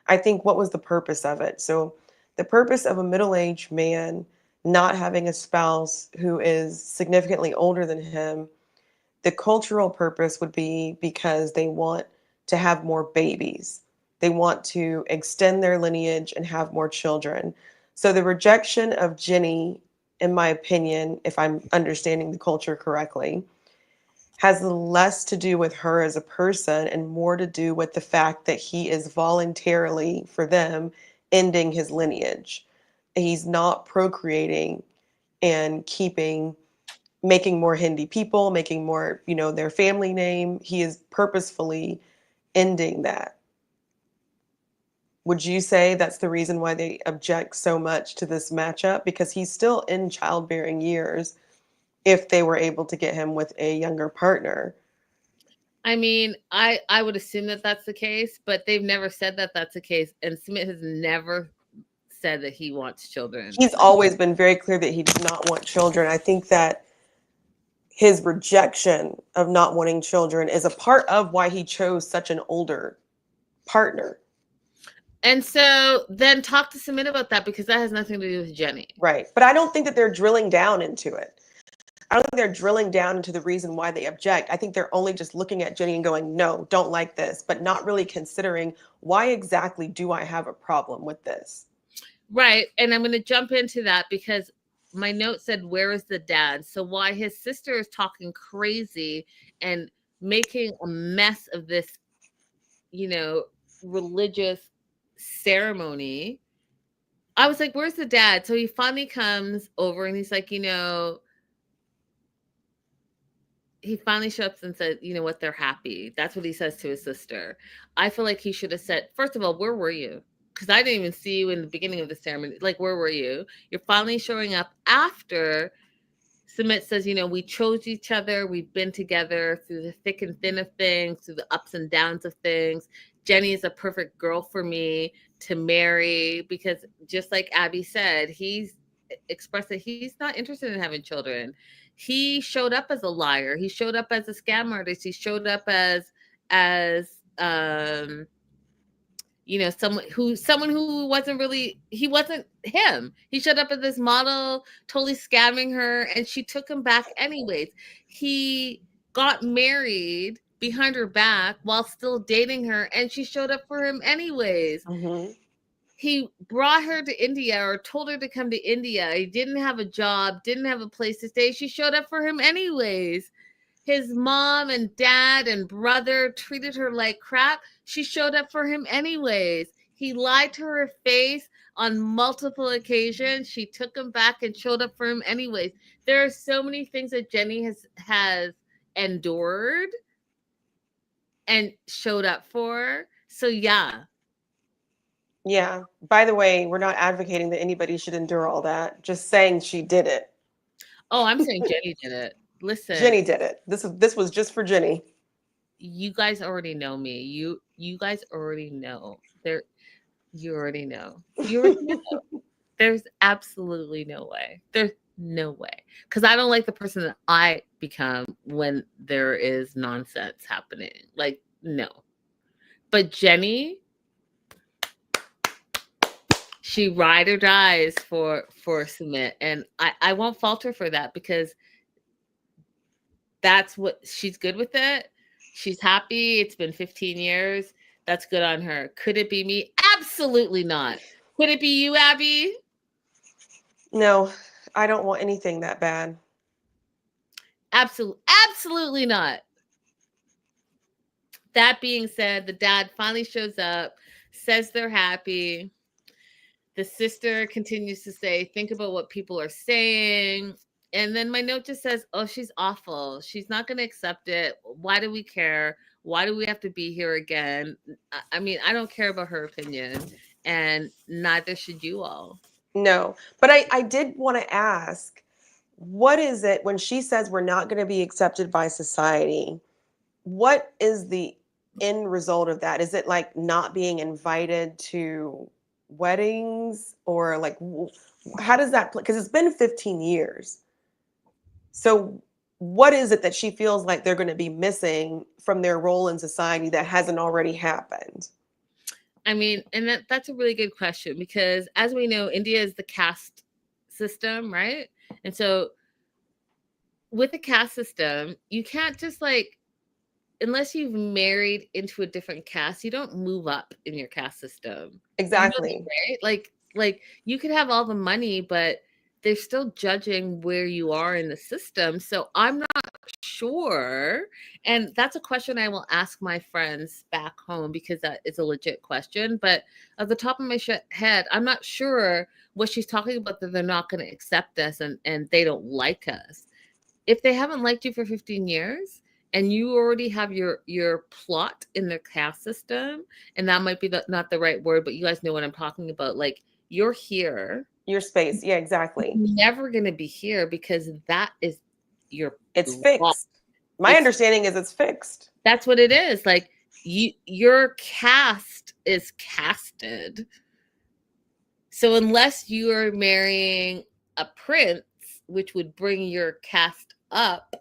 I think, what was the purpose of it? So the purpose of a middle-aged man not having a spouse who is significantly older than him, the cultural purpose would be because they want to have more babies. They want to extend their lineage and have more children. So the rejection of Jenny, in my opinion, if I'm understanding the culture correctly, has less to do with her as a person and more to do with the fact that he is voluntarily, for them, ending his lineage. He's not procreating and making more Hindi people, making more, their family name. He is purposefully ending that. Would you say that's the reason why they object so much to this matchup? Because he's still in childbearing years if they were able to get him with a younger partner. I mean, I would assume that that's the case, but they've never said that that's the case, and Smith has never said that he wants children. He's always been very clear that he does not want children. I think that his rejection of not wanting children is a part of why he chose such an older partner. And so then talk to Sumit about that, because that has nothing to do with Jenny. Right. But I don't think that they're drilling down into it. I don't think they're drilling down into the reason why they object. I think they're only just looking at Jenny and going, no, don't like this, but not really considering, why exactly do I have a problem with this? Right. And I'm going to jump into that because my note said, where is the dad? So why his sister is talking crazy and making a mess of this, religious ceremony, I was like, where's the dad? So he finally comes over and he's like, he finally shows up and said, you know what, they're happy. That's what he says to his sister. I feel like he should have said, first of all, where were you? Because I didn't even see you in the beginning of the ceremony. Like, where were you? You're finally showing up after Sumit says, we chose each other. We've been together through the thick and thin of things, through the ups and downs of things. Jenny is a perfect girl for me to marry, because just like Abby said, he's expressed that he's not interested in having children. He showed up as a liar. He showed up as a scam artist. He showed up as someone who wasn't really, he wasn't him. He showed up as this model, totally scamming her, and she took him back anyways. He got married behind her back while still dating her, and she showed up for him anyways. Mm-hmm. He brought her to India, or told her to come to India. He didn't have a job, didn't have a place to stay. She showed up for him anyways. His mom and dad and brother treated her like crap. She showed up for him anyways. He lied to her face on multiple occasions. She took him back and showed up for him anyways. There are so many things that Jenny has endured and showed up for. So yeah. Yeah. By the way, we're not advocating that anybody should endure all that. Just saying she did it. Oh, I'm saying Jenny did it. Listen, Jenny did it. This was just for Jenny. You guys already know me. You guys already know. You already know. You already know. There's absolutely no way. There's no way. Because I don't like the person that I become when there is nonsense happening. Like, no. But Jenny, she ride or dies for Sumit. And I won't fault her for that, because that's what she's good with it. She's happy. It's been 15 years. That's good on her. Could it be me? Absolutely not. Could it be you, Abby? No, I don't want anything that bad. Absolutely not. That being said, the dad finally shows up, says they're happy. The sister continues to say, think about what people are saying. And then my note just says, oh, she's awful. She's not going to accept it. Why do we care? Why do we have to be here again? I mean, I don't care about her opinion, and neither should you all. No, but I did want to ask, what is it when she says we're not going to be accepted by society? What is the end result of that? Is it like not being invited to weddings, or like how does that play? Because it's been 15 years. So what is it that she feels like they're going to be missing from their role in society that hasn't already happened? I mean, and that's a really good question, because as we know, India is the caste system, right? And so with the caste system, you can't just like, unless you've married into a different caste, you don't move up in your caste system. You know that, Exactly. right? Like you could have all the money, but they're still judging where you are in the system. So I'm not sure. And that's a question I will ask my friends back home, because that is a legit question. But at the top of my head, I'm not sure what she's talking about, that they're not going to accept us and they don't like us. If they haven't liked you for 15 years and you already have your plot in the caste system, and that might be not the right word, but you guys know what I'm talking about. Like, you're here. Your space. Yeah, exactly. You're never going to be here, because that is your It's lot. fixed. My It's understanding is it's fixed. That's what it is. Like, your caste is casted. So unless you are marrying a prince, which would bring your caste up,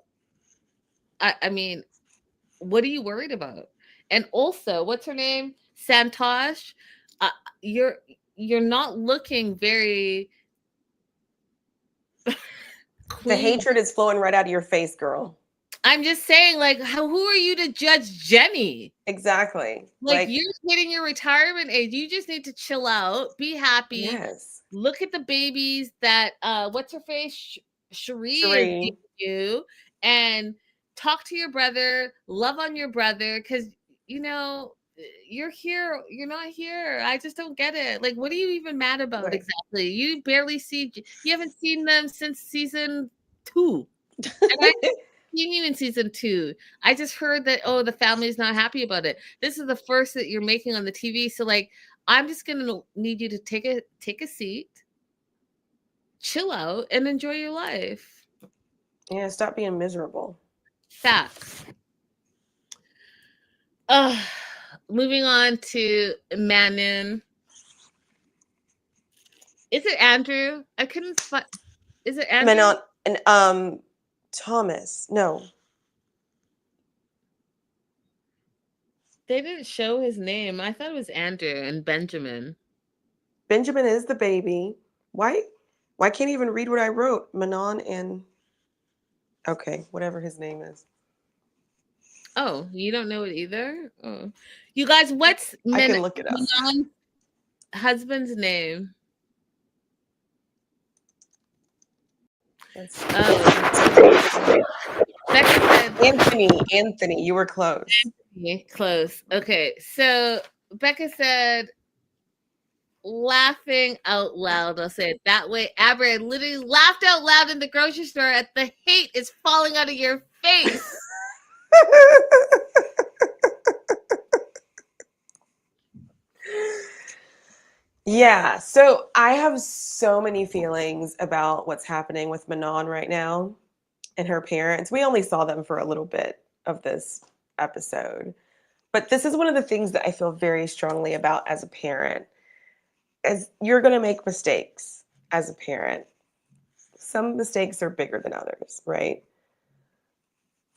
I mean, what are you worried about? And also, what's her name? Santosh. Uh, you're you're not looking very The queen. hatred is flowing right out of your face, girl. I'm just saying, like, who are you to judge Jenny? Exactly. Like, you're hitting your retirement age. You just need to chill out, be happy. Yes. Look at the babies that what's her face? Cherie is Sheree. giving you, and talk to your brother, love on your brother, because you know you're here, you're not here. I just don't get it. Like, what are you even mad about Right. exactly? You barely you haven't seen them since season 2. And I seen you in season 2. I just heard that, oh, the family's not happy about it. This is the first that you're making on the TV. So like, I'm just gonna need you to take a seat, chill out, and enjoy your life. Yeah, stop being miserable. Facts. Moving on to Manon. Is it Andrew? I couldn't find. Is it Andrew? Manon and Thomas. No. They didn't show his name. I thought it was Andrew and Benjamin. Benjamin is the baby. Why can't he even read what I wrote? Manon and okay, whatever his name is. Oh, you don't know it either? Oh. You guys, what's I can look it up. Manon's husband's name? Becca said Anthony, you were close. Close. Okay, so Becca said, laughing out loud. I'll say it that way. Aber, I literally laughed out loud in the grocery store at the hate is falling out of your face. Yeah, so I have so many feelings about what's happening with Manon right now and her parents. We only saw them for a little bit of this episode, but this is one of the things that I feel very strongly about as a parent. As you're going to make mistakes as a parent. Some mistakes are bigger than others, right?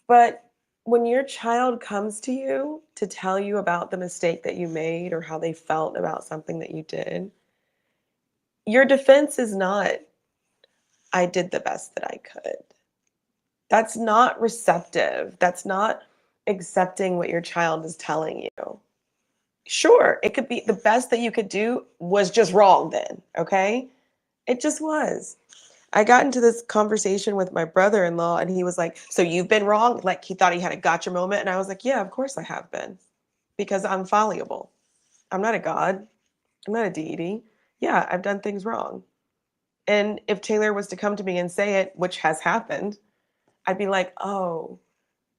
But when your child comes to you to tell you about the mistake that you made or how they felt about something that you did, your defense is not, I did the best that I could. That's not receptive. That's not accepting what your child is telling you. Sure, it could be the best that you could do was just wrong then, okay? It just was. I got into this conversation with my brother-in-law and he was like, so you've been wrong? Like he thought he had a gotcha moment. And I was like, yeah, of course I have been, because I'm fallible. I'm not a god. I'm not a deity. Yeah, I've done things wrong. And if Taylor was to come to me and say it, which has happened, I'd be like, oh,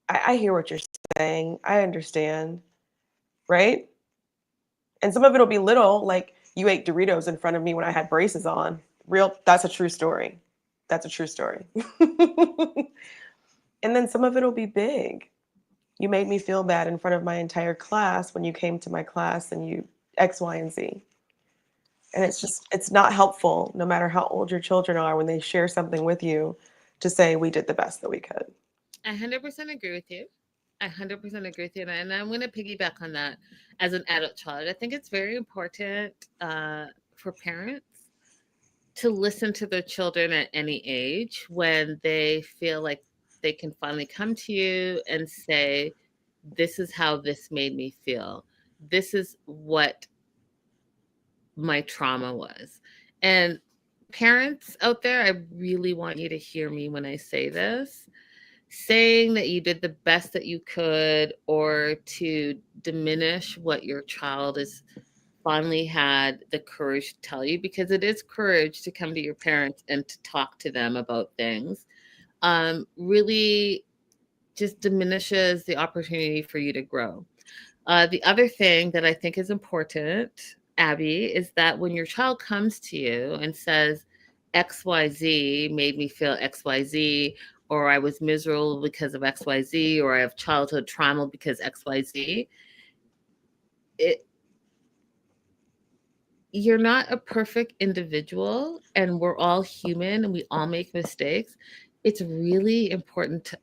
I hear what you're saying. I understand. Right? And some of it'll be little, like you ate Doritos in front of me when I had braces on. Real, that's a true story. That's a true story. And then some of it'll be big. You made me feel bad in front of my entire class when you came to my class and you X, Y, and Z. And it's not helpful, no matter how old your children are, when they share something with you, to say we did the best that we could. I 100% agree with you. I 100% agree with you. And I'm going to piggyback on that as an adult child. I think it's very important for parents to listen to their children at any age when they feel like they can finally come to you and say, this is how this made me feel. This is what my trauma was. And parents out there, I really want you to hear me when I say this. Saying that you did the best that you could or to diminish what your child has finally had the courage to tell you, because it is courage to come to your parents and to talk to them about things, really just diminishes the opportunity for you to grow. The other thing that I think is important, Abby, is that when your child comes to you and says, XYZ made me feel XYZ, or I was miserable because of XYZ, or I have childhood trauma because XYZ, you're not a perfect individual, and we're all human and we all make mistakes. It's really important to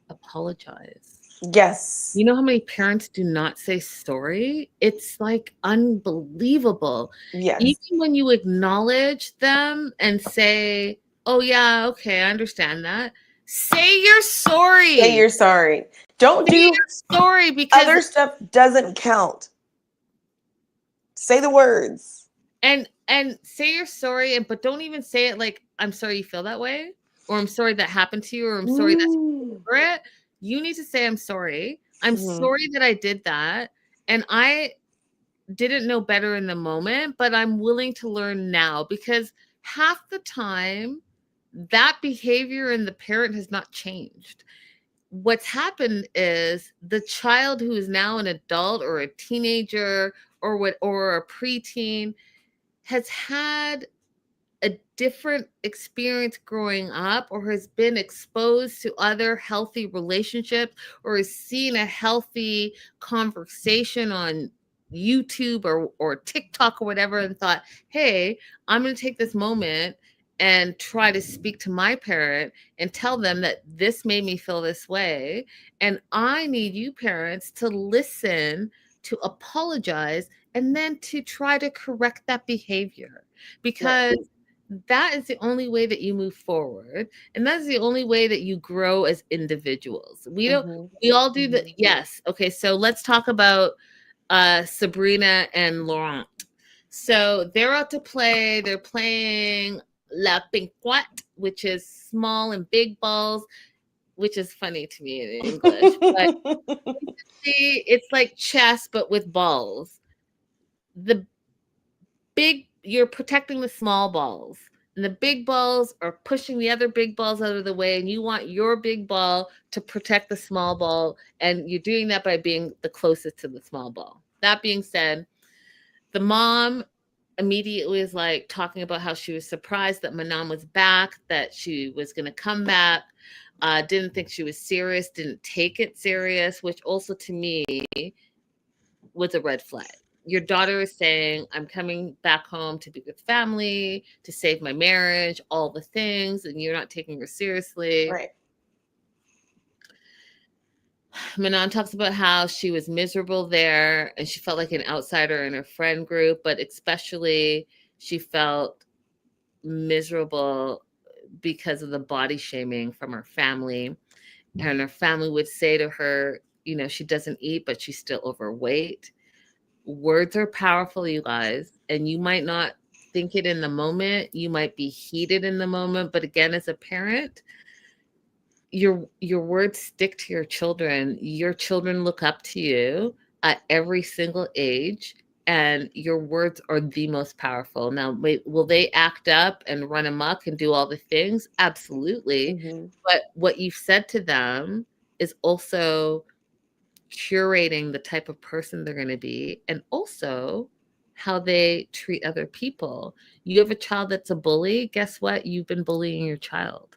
apologize. Yes. You know how many parents do not say sorry? It's like unbelievable. Yes. Even when you acknowledge them and say, oh, yeah, okay, I understand that. Say you're sorry. Say you're sorry. Don't Say do you're sorry, because other stuff doesn't count. Say the words. and say you're sorry, but don't even say it like, I'm sorry you feel that way, or I'm sorry that happened to you, or I'm sorry that's over it. You need to say, I'm sorry. I'm sorry that I did that. And I didn't know better in the moment, but I'm willing to learn now, because half the time that behavior in the parent has not changed. What's happened is the child who is now an adult or a teenager or a preteen has had a different experience growing up, or has been exposed to other healthy relationships, or has seen a healthy conversation on YouTube or TikTok or whatever, and thought, hey, I'm going to take this moment and try to speak to my parent and tell them that this made me feel this way. And I need you parents to listen, to apologize, and then to try to correct that behavior, because that is the only way that you move forward, and that's the only way that you grow as individuals. We all do that. Yes. Okay, so let's talk about Sabrina and Laurent. So they're out to play. They're playing La Pinquotte, which is small and big balls, which is funny to me in English. But it's like chess, but with balls. You're protecting the small balls, and the big balls are pushing the other big balls out of the way, and you want your big ball to protect the small ball, and you're doing that by being the closest to the small ball. That being said, the mom immediately is like talking about how she was surprised that Manon was back, that she was going to come back, didn't think she was serious, didn't take it serious, which also to me was a red flag. Your daughter is saying, I'm coming back home to be with family, to save my marriage, all the things, and you're not taking her seriously. Right. Manon talks about how she was miserable there and she felt like an outsider in her friend group, but especially she felt miserable because of the body shaming from her family. And her family would say to her, you know, she doesn't eat, but she's still overweight. Words are powerful, you guys, and you might not think it in the moment. You might be heated in the moment, but again, as a parent, your words stick to your children. Your children look up to you at every single age, and your words are the most powerful. Now, will they act up and run amok and do all the things? Absolutely. But what you've said to them is also curating the type of person they're going to be, and also how they treat other people. You have a child that's a bully, guess what? You've been bullying your child,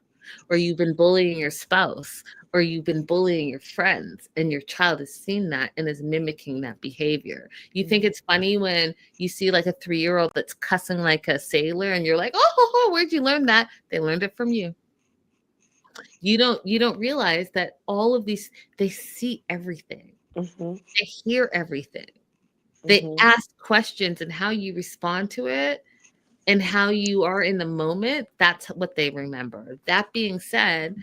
or you've been bullying your spouse, or you've been bullying your friends, and your child has seen that and is mimicking that behavior. You think it's funny when you see like a 3-year-old that's cussing like a sailor and you're like, oh, where'd you learn that? They learned it from you. You don't realize that all of these, they see everything. Mm-hmm. They hear everything. They ask questions, and how you respond to it and how you are in the moment, that's what they remember. That being said,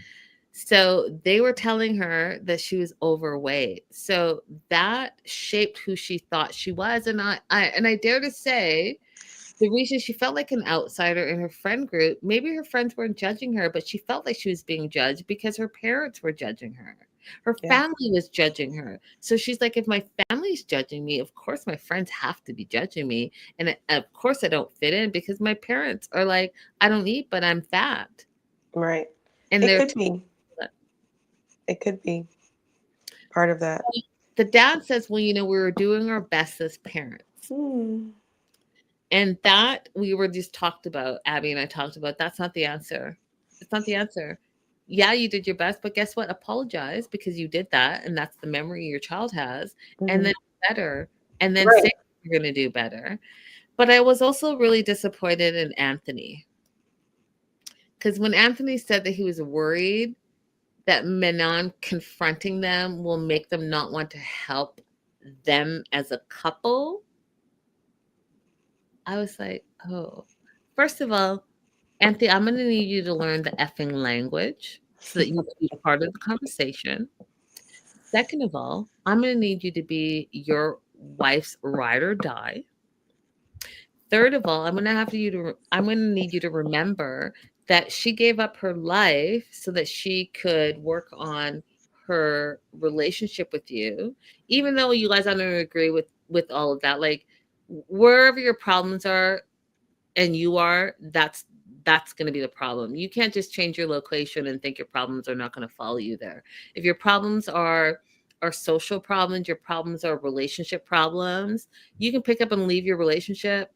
so they were telling her that she was overweight. So that shaped who she thought she was. And I dare to say the reason she felt like an outsider in her friend group, maybe her friends weren't judging her, but she felt like she was being judged because her parents were judging her. Her Yeah. family was judging her. So she's like, if my family's judging me, of course my friends have to be judging me. And of course I don't fit in because my parents are like, I don't eat, but I'm fat. Right. And It could be. It could be part of that. The dad says, well, we were doing our best as parents. And that we were just talked about, Abby and I talked about, that's not the answer. It's not the answer. Yeah, you did your best, but guess what? Apologize because you did that. And that's the memory your child has. And then better. And then say you're going to do better. But I was also really disappointed in Anthony. Because when Anthony said that he was worried that Menon confronting them will make them not want to help them as a couple, I was like, oh, first of all, Anthony, I'm going to need you to learn the effing language so that you can be part of the conversation. Second of all, I'm going to need you to be your wife's ride or die. Third of all, I'm going to need you to remember that she gave up her life so that she could work on her relationship with you, even though you guys don't agree with all of that. Like, wherever your problems are and you are, that's going to be the problem. You can't just change your location and think your problems are not going to follow you there. If your problems are social problems, your problems are relationship problems, you can pick up and leave your relationship,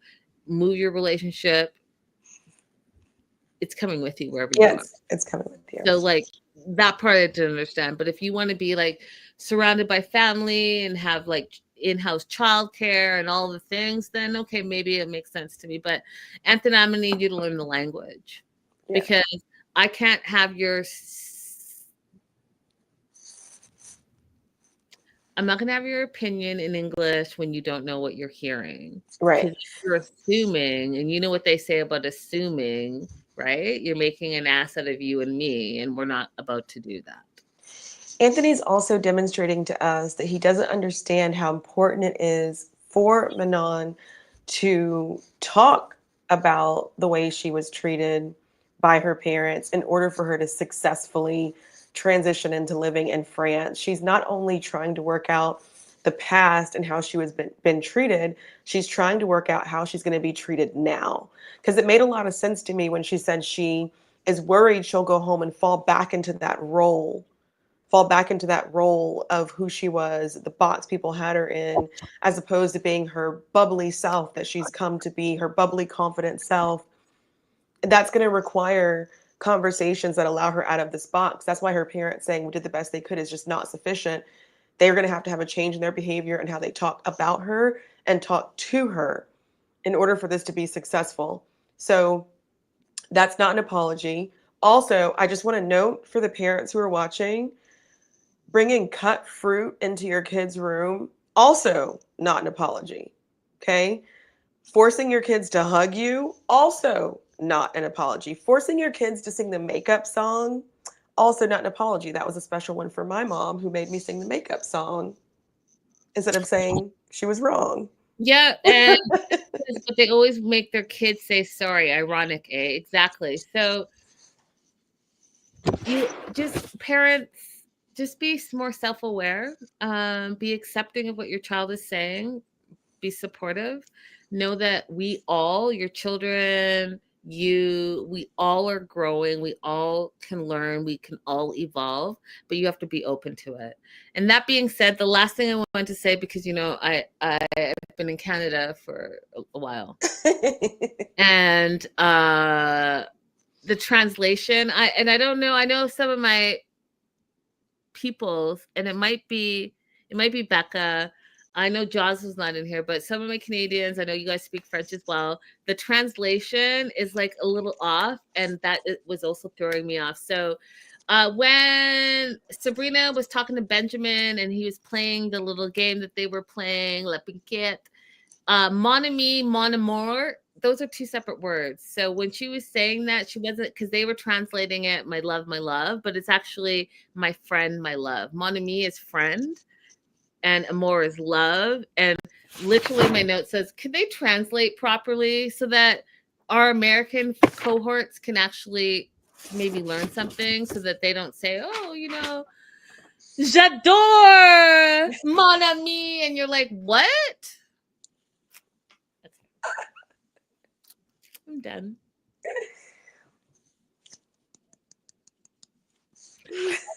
move your relationship. It's coming with you wherever you are. It's coming with you. So like that part I didn't understand. But if you want to be like surrounded by family and have like in-house childcare and all the things, then okay, maybe it makes sense to me. But Anthony, I'm gonna need you to learn the language because I can't have I'm not going to have your opinion in English when you don't know what you're hearing. Right. Because you're assuming, and you know what they say about assuming, right? You're making an ass out of you and me, and we're not about to do that. Anthony's also demonstrating to us that he doesn't understand how important it is for Manon to talk about the way she was treated by her parents in order for her to successfully transition into living in France. She's not only trying to work out the past and how she was been treated, she's trying to work out how she's going to be treated now. Because it made a lot of sense to me when she said she is worried she'll go home and fall back into that role of who she was, the box people had her in, as opposed to being her bubbly self that she's come to be, her bubbly, confident self. That's going to require conversations that allow her out of this box. That's why her parents saying we did the best they could is just not sufficient. They're going to have a change in their behavior and how they talk about her and talk to her in order for this to be successful. So that's not an apology. Also, I just want to note for the parents who are watching, bringing cut fruit into your kid's room, also not an apology, okay? Forcing your kids to hug you, also not an apology. Forcing your kids to sing the makeup song, also not an apology. That was a special one for my mom who made me sing the makeup song instead of saying she was wrong. Yeah, and but they always make their kids say sorry. Ironic, eh? Exactly. So you just parents, just be more self-aware, be accepting of what your child is saying, be supportive, know that we all, your children, We all are growing, we all can learn, we can all evolve, but you have to be open to it. And that being said, the last thing I want to say, because I've been in Canada for a while, and the translation, I don't know, I know some of my peoples, and it might be Becca. I know Jaws was not in here, but some of my Canadians, I know you guys speak French as well. The translation is like a little off, and that it was also throwing me off. So when Sabrina was talking to Benjamin and he was playing the little game that they were playing, La Piquette, mon ami, mon amour, those are two separate words. So when she was saying that, she wasn't, because they were translating it, my love, but it's actually my friend, my love. Mon ami is friend, and amour is love. And literally, my note says, can they translate properly so that our American cohorts can actually maybe learn something, so that they don't say, oh, j'adore mon ami, and you're like, what? I'm done.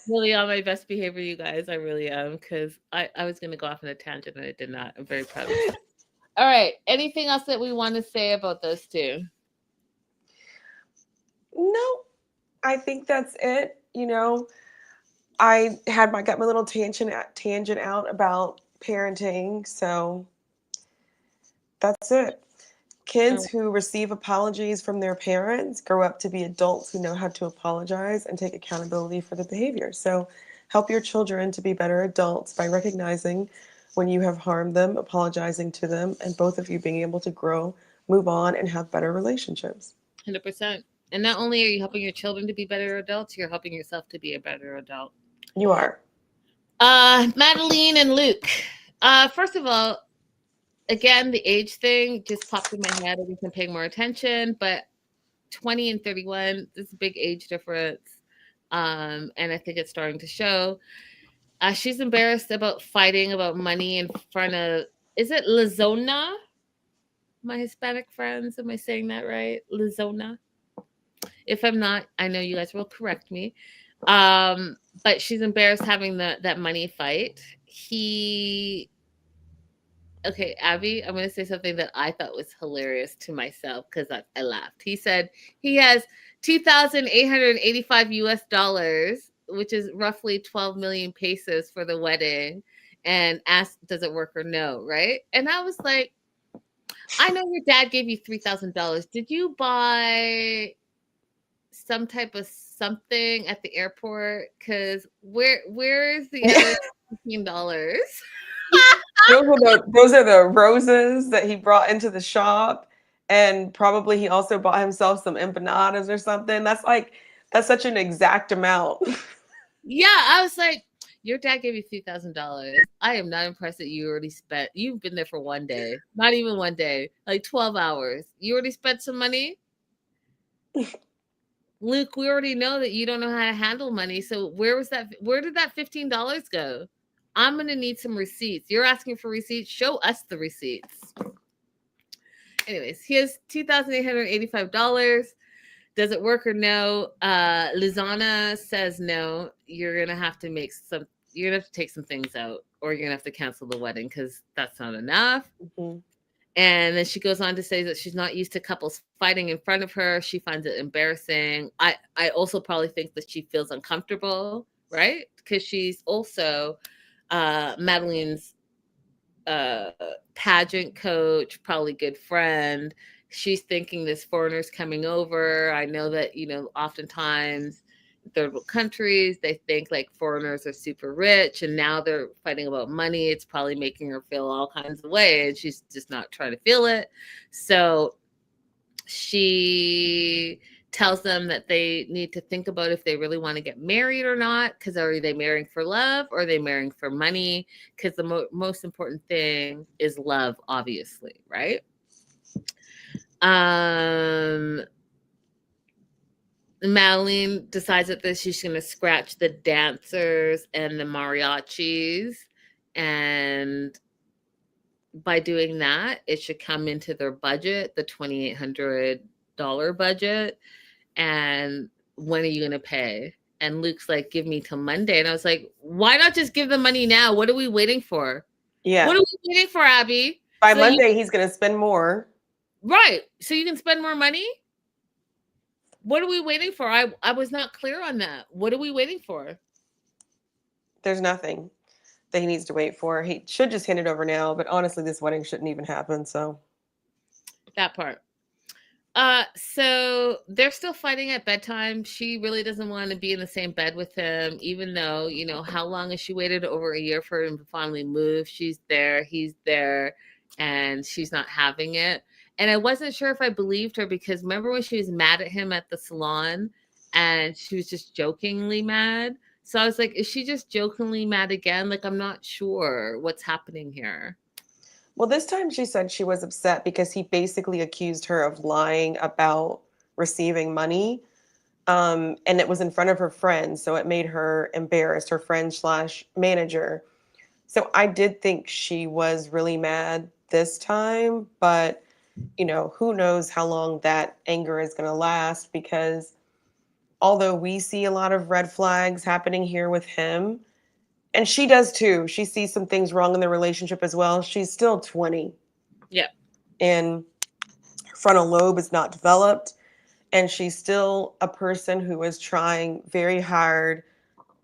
Really on my best behavior, you guys. I really am, because I was going to go off on a tangent and I did not. I'm very proud of myself. All right. Anything else that we want to say about those two? No, I think that's it. I got my little tangent out about parenting, so that's it. Kids who receive apologies from their parents grow up to be adults who know how to apologize and take accountability for their behavior. So help your children to be better adults by recognizing when you have harmed them, apologizing to them, and both of you being able to grow, move on, and have better relationships. 100%. And not only are you helping your children to be better adults, you're helping yourself to be a better adult. You are. Madeline and Luke. First of all, again, the age thing just popped in my head. I wasn't paying more attention, but 20 and 31, this is a big age difference. And I think it's starting to show. She's embarrassed about fighting about money in front of, is it Lizona? My Hispanic friends, am I saying that right? Lizona? If I'm not, I know you guys will correct me. But she's embarrassed having that money fight. Okay, Abby, I'm going to say something that I thought was hilarious to myself, because I laughed. He said he has 2,885 US dollars, which is roughly 12 million pesos for the wedding, and asked, does it work or no, right? And I was like, I know your dad gave you $3,000. Did you buy some type of something at the airport? Because where is the other $15? Those are the roses that he brought into the shop, and probably he also bought himself some empanadas or something. That's such an exact amount. Yeah, I was like, your dad gave you $3,000. I am not impressed that you already spent. You've been there for one day, not even one day, like 12 hours. You already spent some money. Luke, we already know that you don't know how to handle money. So where did that $15 go? I'm going to need some receipts. You're asking for receipts. Show us the receipts. Anyways, he has $2,885. Does it work or no? Lizana says no. You're going to have to take some things out, or you're going to have to cancel the wedding, because that's not enough. Mm-hmm. And then she goes on to say that she's not used to couples fighting in front of her. She finds it embarrassing. I also probably think that she feels uncomfortable, right? Because she's also Madeline's pageant coach, probably good friend. She's thinking this foreigner's coming over. I know that, oftentimes third world countries, they think like foreigners are super rich, and now they're fighting about money. It's probably making her feel all kinds of way, and she's just not trying to feel it. So she tells them that they need to think about if they really want to get married or not, because are they marrying for love, or are they marrying for money? Because the most important thing is love, obviously, right? Madeline decides that she's going to scratch the dancers and the mariachis, and by doing that, it should come into their budget, the $2,800 dollar budget, and when are you going to pay? And Luke's like, give me till Monday. And I was like, why not just give the money now? What are we waiting for? Yeah. What are we waiting for, Abby? By So that Monday, he's going to spend more. right. So you can spend more money? What are we waiting for? I was not clear on that. What are we waiting for? There's nothing that he needs to wait for. He should just hand it over now, but honestly, this wedding shouldn't even happen, so. That part. So they're still fighting at bedtime. She really doesn't want to be in the same bed with him, even though, you know, how long has she waited? Over a year for him to finally move. She's there, he's there, and she's not having it. And I wasn't sure if I believed her, because remember when she was mad at him at the salon and she was just jokingly mad? So I was like, is she just jokingly mad again? Like, I'm not sure what's happening here. Well, this time she said she was upset because he basically accused her of lying about receiving money. And it was in front of her friends, so it made her embarrassed, her friend slash manager. So I did think she was really mad this time, but you know, who knows how long that anger is going to last, because although we see a lot of red flags happening here with him, and she does too. She sees some things wrong in the relationship as well. She's still 20. Yeah. And her frontal lobe is not developed. And she's still a person who is trying very hard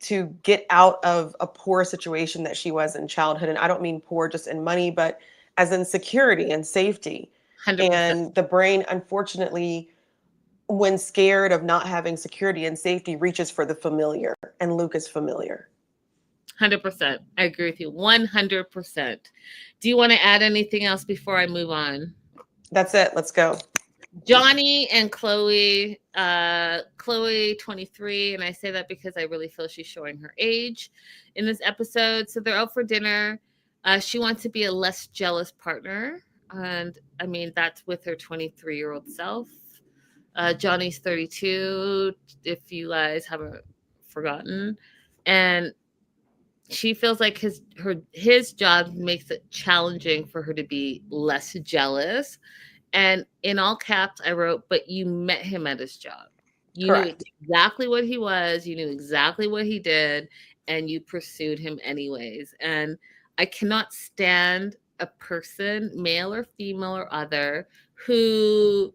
to get out of a poor situation that she was in childhood. And I don't mean poor just in money, but as in security and safety. 100%. And the brain, unfortunately, when scared of not having security and safety, reaches for the familiar. And Luke is familiar. 100%. I agree with you. 100%. Do you want to add anything else before I move on? That's it. Let's go. Johnny and Chloe, Chloe 23, and I say that because I really feel she's showing her age in this episode. So they're out for dinner. She wants to be a less jealous partner, and I mean that's with her 23-year-old self. Johnny's 32, if you guys haven't forgotten, and she feels like his job makes it challenging for her to be less jealous. And in all caps, I wrote, but you met him at his job. You Correct. knew exactly what he was. You knew exactly what he did. And you pursued him anyways. And I cannot stand a person, male or female or other, who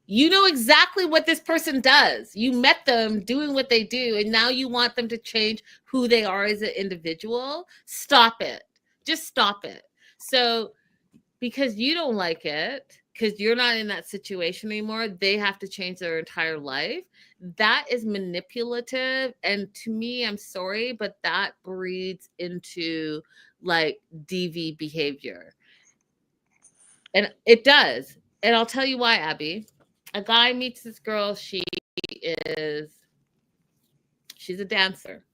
you know exactly what this person does. You met them doing what they do. And now you want them to change who they are as an individual. Stop it. Just stop it. So because you don't like it, because you're not in that situation anymore, they have to change their entire life. That is manipulative. And to me, I'm sorry, but that breeds into like DV behavior. And it does. And I'll tell you why, Abby. A guy meets this girl. She's a dancer.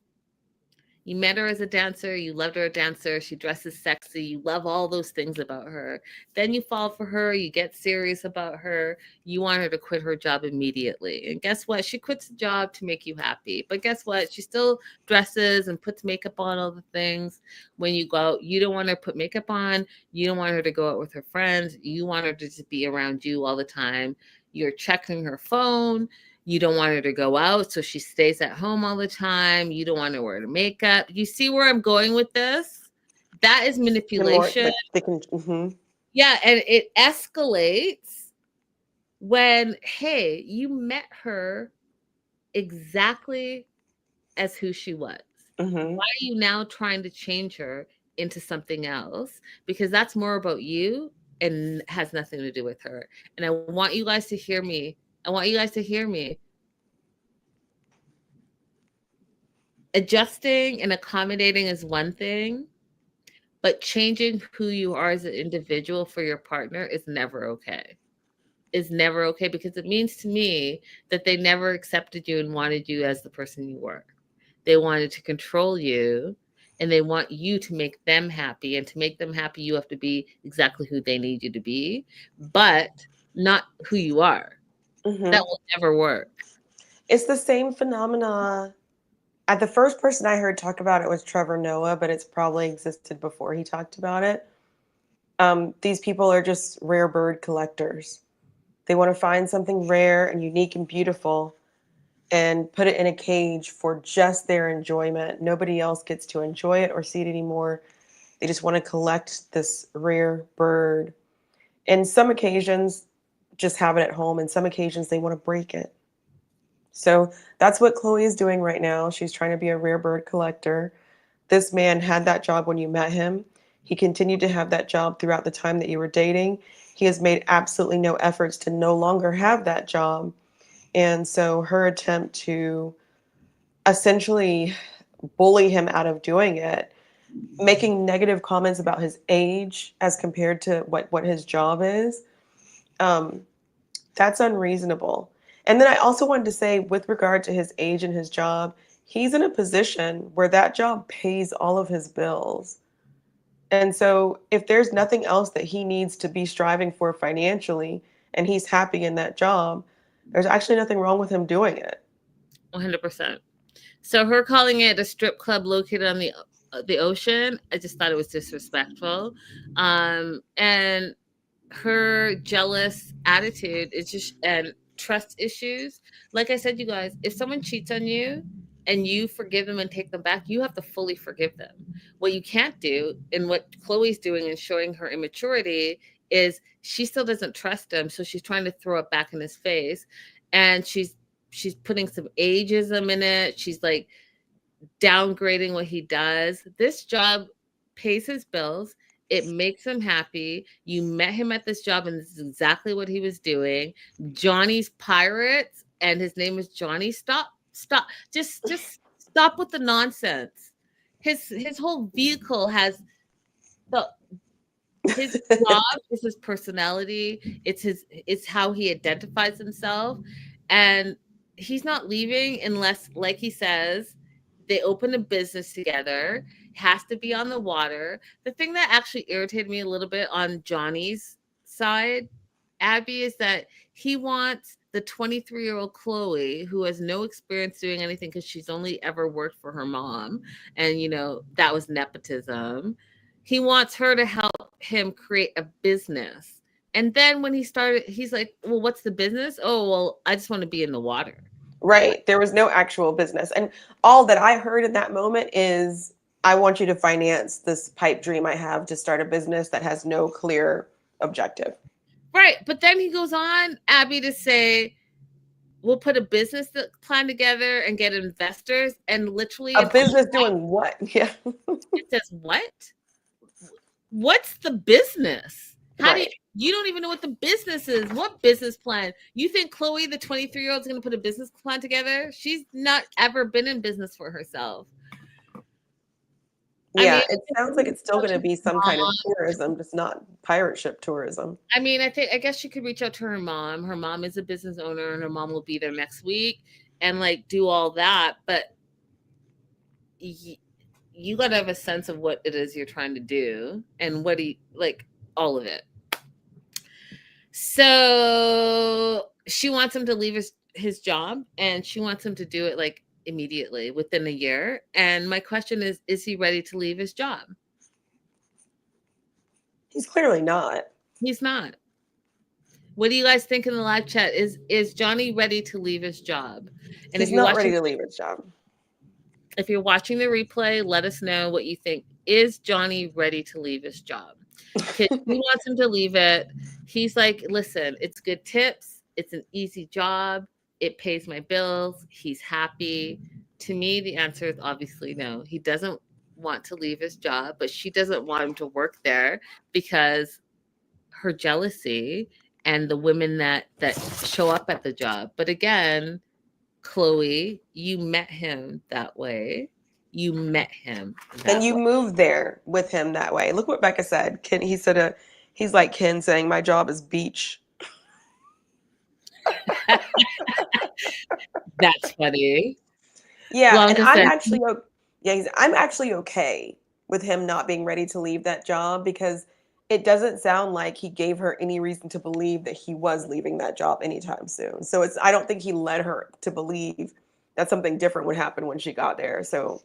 You met her as a dancer. You loved her as a dancer. She dresses sexy. You love all those things about her. Then you fall for her. You get serious about her. You want her to quit her job immediately. And guess what? She quits the job to make you happy. But guess what? She still dresses and puts makeup on, all the things. When you go out, you don't want her to put makeup on. You don't want her to go out with her friends. You want her to just be around you all the time. You're checking her phone. You don't want her to go out, so she stays at home all the time. You don't want her to wear makeup. You see where I'm going with this? That is manipulation. Yeah, and it escalates when, hey, you met her exactly as who she was. Mm-hmm. Why are you now trying to change her into something else? Because that's more about you and has nothing to do with her. And I want you guys to hear me. Adjusting and accommodating is one thing, but changing who you are as an individual for your partner is never okay. Is never okay, because it means to me that they never accepted you and wanted you as the person you were. They wanted to control you, and they want you to make them happy. And to make them happy, you have to be exactly who they need you to be, but not who you are. Mm-hmm. That will never work. It's the same phenomena. The first person I heard talk about it was Trevor Noah, but it's probably existed before he talked about it. These people are just rare bird collectors. They want to find something rare and unique and beautiful and put it in a cage for just their enjoyment. Nobody else gets to enjoy it or see it anymore. They just want to collect this rare bird. And some occasions, just have it at home, and some occasions they want to break it. So that's what Chloe is doing right now. She's trying to be a rare bird collector. This man had that job when you met him. He continued to have that job throughout the time that you were dating. He has made absolutely no efforts to no longer have that job. And so her attempt to essentially bully him out of doing it, making negative comments about his age as compared to what his job is, um, that's unreasonable. And then I also wanted to say, with regard to his age and his job, he's in a position where that job pays all of his bills. And so if there's nothing else that he needs to be striving for financially and he's happy in that job, there's actually nothing wrong with him doing it. 100%. So her calling it a strip club located on the ocean, I just thought it was disrespectful. And her jealous attitude is just, and trust issues. Like I said, you guys, if someone cheats on you and you forgive them and take them back, you have to fully forgive them. What you can't do, and what Chloe's doing and showing her immaturity, is she still doesn't trust him, so she's trying to throw it back in his face, and she's putting some ageism in it. She's like downgrading what he does. This job pays his bills. It makes him happy. You met him at this job, and this is exactly what he was doing. Johnny's Pirates, and his name is Johnny. Stop. Just stop with the nonsense. His whole vehicle has the his job is his personality. It's how he identifies himself, and he's not leaving unless, like he says, they open a business together. Has to be on the water. The thing that actually irritated me a little bit on Johnny's side, Abby, is that he wants the 23-year-old Chloe, who has no experience doing anything because she's only ever worked for her mom, and that was nepotism. He wants her to help him create a business. And then when he started, he's like, well, what's the business? Oh, well, I just want to be in the water. Right. There was no actual business. And all that I heard in that moment is, I want you to finance this pipe dream I have to start a business that has no clear objective. Right. But then he goes on, Abby, to say, we'll put a business plan together and get investors, and literally a business doing what? Yeah. It says what? What's the business? How right. do you don't even know what the business is? What business plan? You think Chloe, the 23-year-old, is going to put a business plan together? She's not ever been in business for herself. Yeah, it sounds like it's still going to be some kind of tourism, just not pirate ship tourism. I mean, I guess she could reach out to her mom. Her mom is a business owner, and her mom will be there next week and do all that. But you got to have a sense of what it is you're trying to do and what all of it. So she wants him to leave his job, and she wants him to do it immediately, within a year. And my question is he ready to leave his job? He's clearly not. He's not. What do you guys think in the live chat? Is Johnny ready to leave his job? And he's not ready to leave his job. If you're watching the replay, let us know what you think. Is Johnny ready to leave his job? He wants him to leave it. He's like, listen, it's good tips. It's an easy job. It pays my bills. He's happy. To me, the answer is obviously no. He doesn't want to leave his job, but she doesn't want him to work there because her jealousy and the women that show up at the job. But again, Chloe, you met him that way. You met him. And you moved there with him that way. Look what Becca said. He's like Ken saying, my job is beach. That's funny. Yeah, and I'm actually okay with him not being ready to leave that job, because it doesn't sound like he gave her any reason to believe that he was leaving that job anytime soon. So I don't think he led her to believe that something different would happen when she got there. So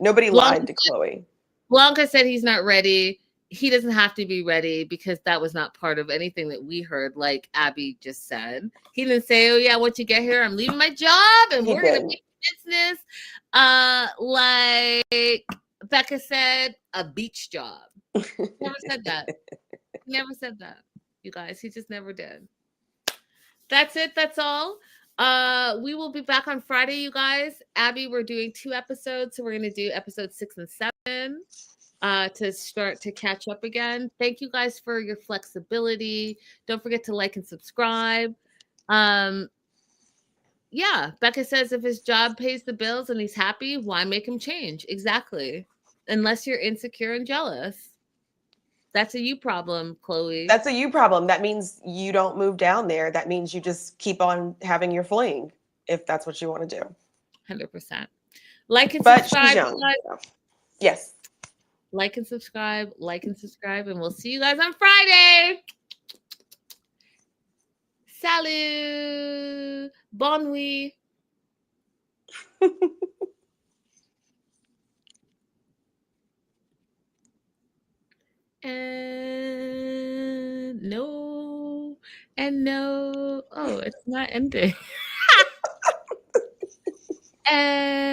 nobody lied to Chloe. Blanca said he's not ready. he doesn't have to be ready because that was not part of anything that we heard, like Abby just said. He didn't say, oh yeah, once you get here, I'm leaving my job and He we're gonna didn't. make business. Like Becca said, a beach job. Never said that. Never said that, you guys. He just never did. That's it. That's all. We will be back on Friday, you guys. Abby, we're doing 2 episodes, so we're gonna do episodes 6 and 7 to start to catch up again. Thank you guys for your flexibility. Don't forget to like and subscribe. Yeah, Becca says if his job pays the bills and he's happy, why make him change? Exactly. Unless you're insecure and jealous. That's a you problem, Chloe. That's a you problem. That means you don't move down there. That means you just keep on having your fling if that's what you want to do. 100%. Like and But subscribe. she's young. So. Yes. Like and subscribe, and we'll see you guys on Friday. Salut. Bon nuit. And no. And no. Oh, it's not ending. And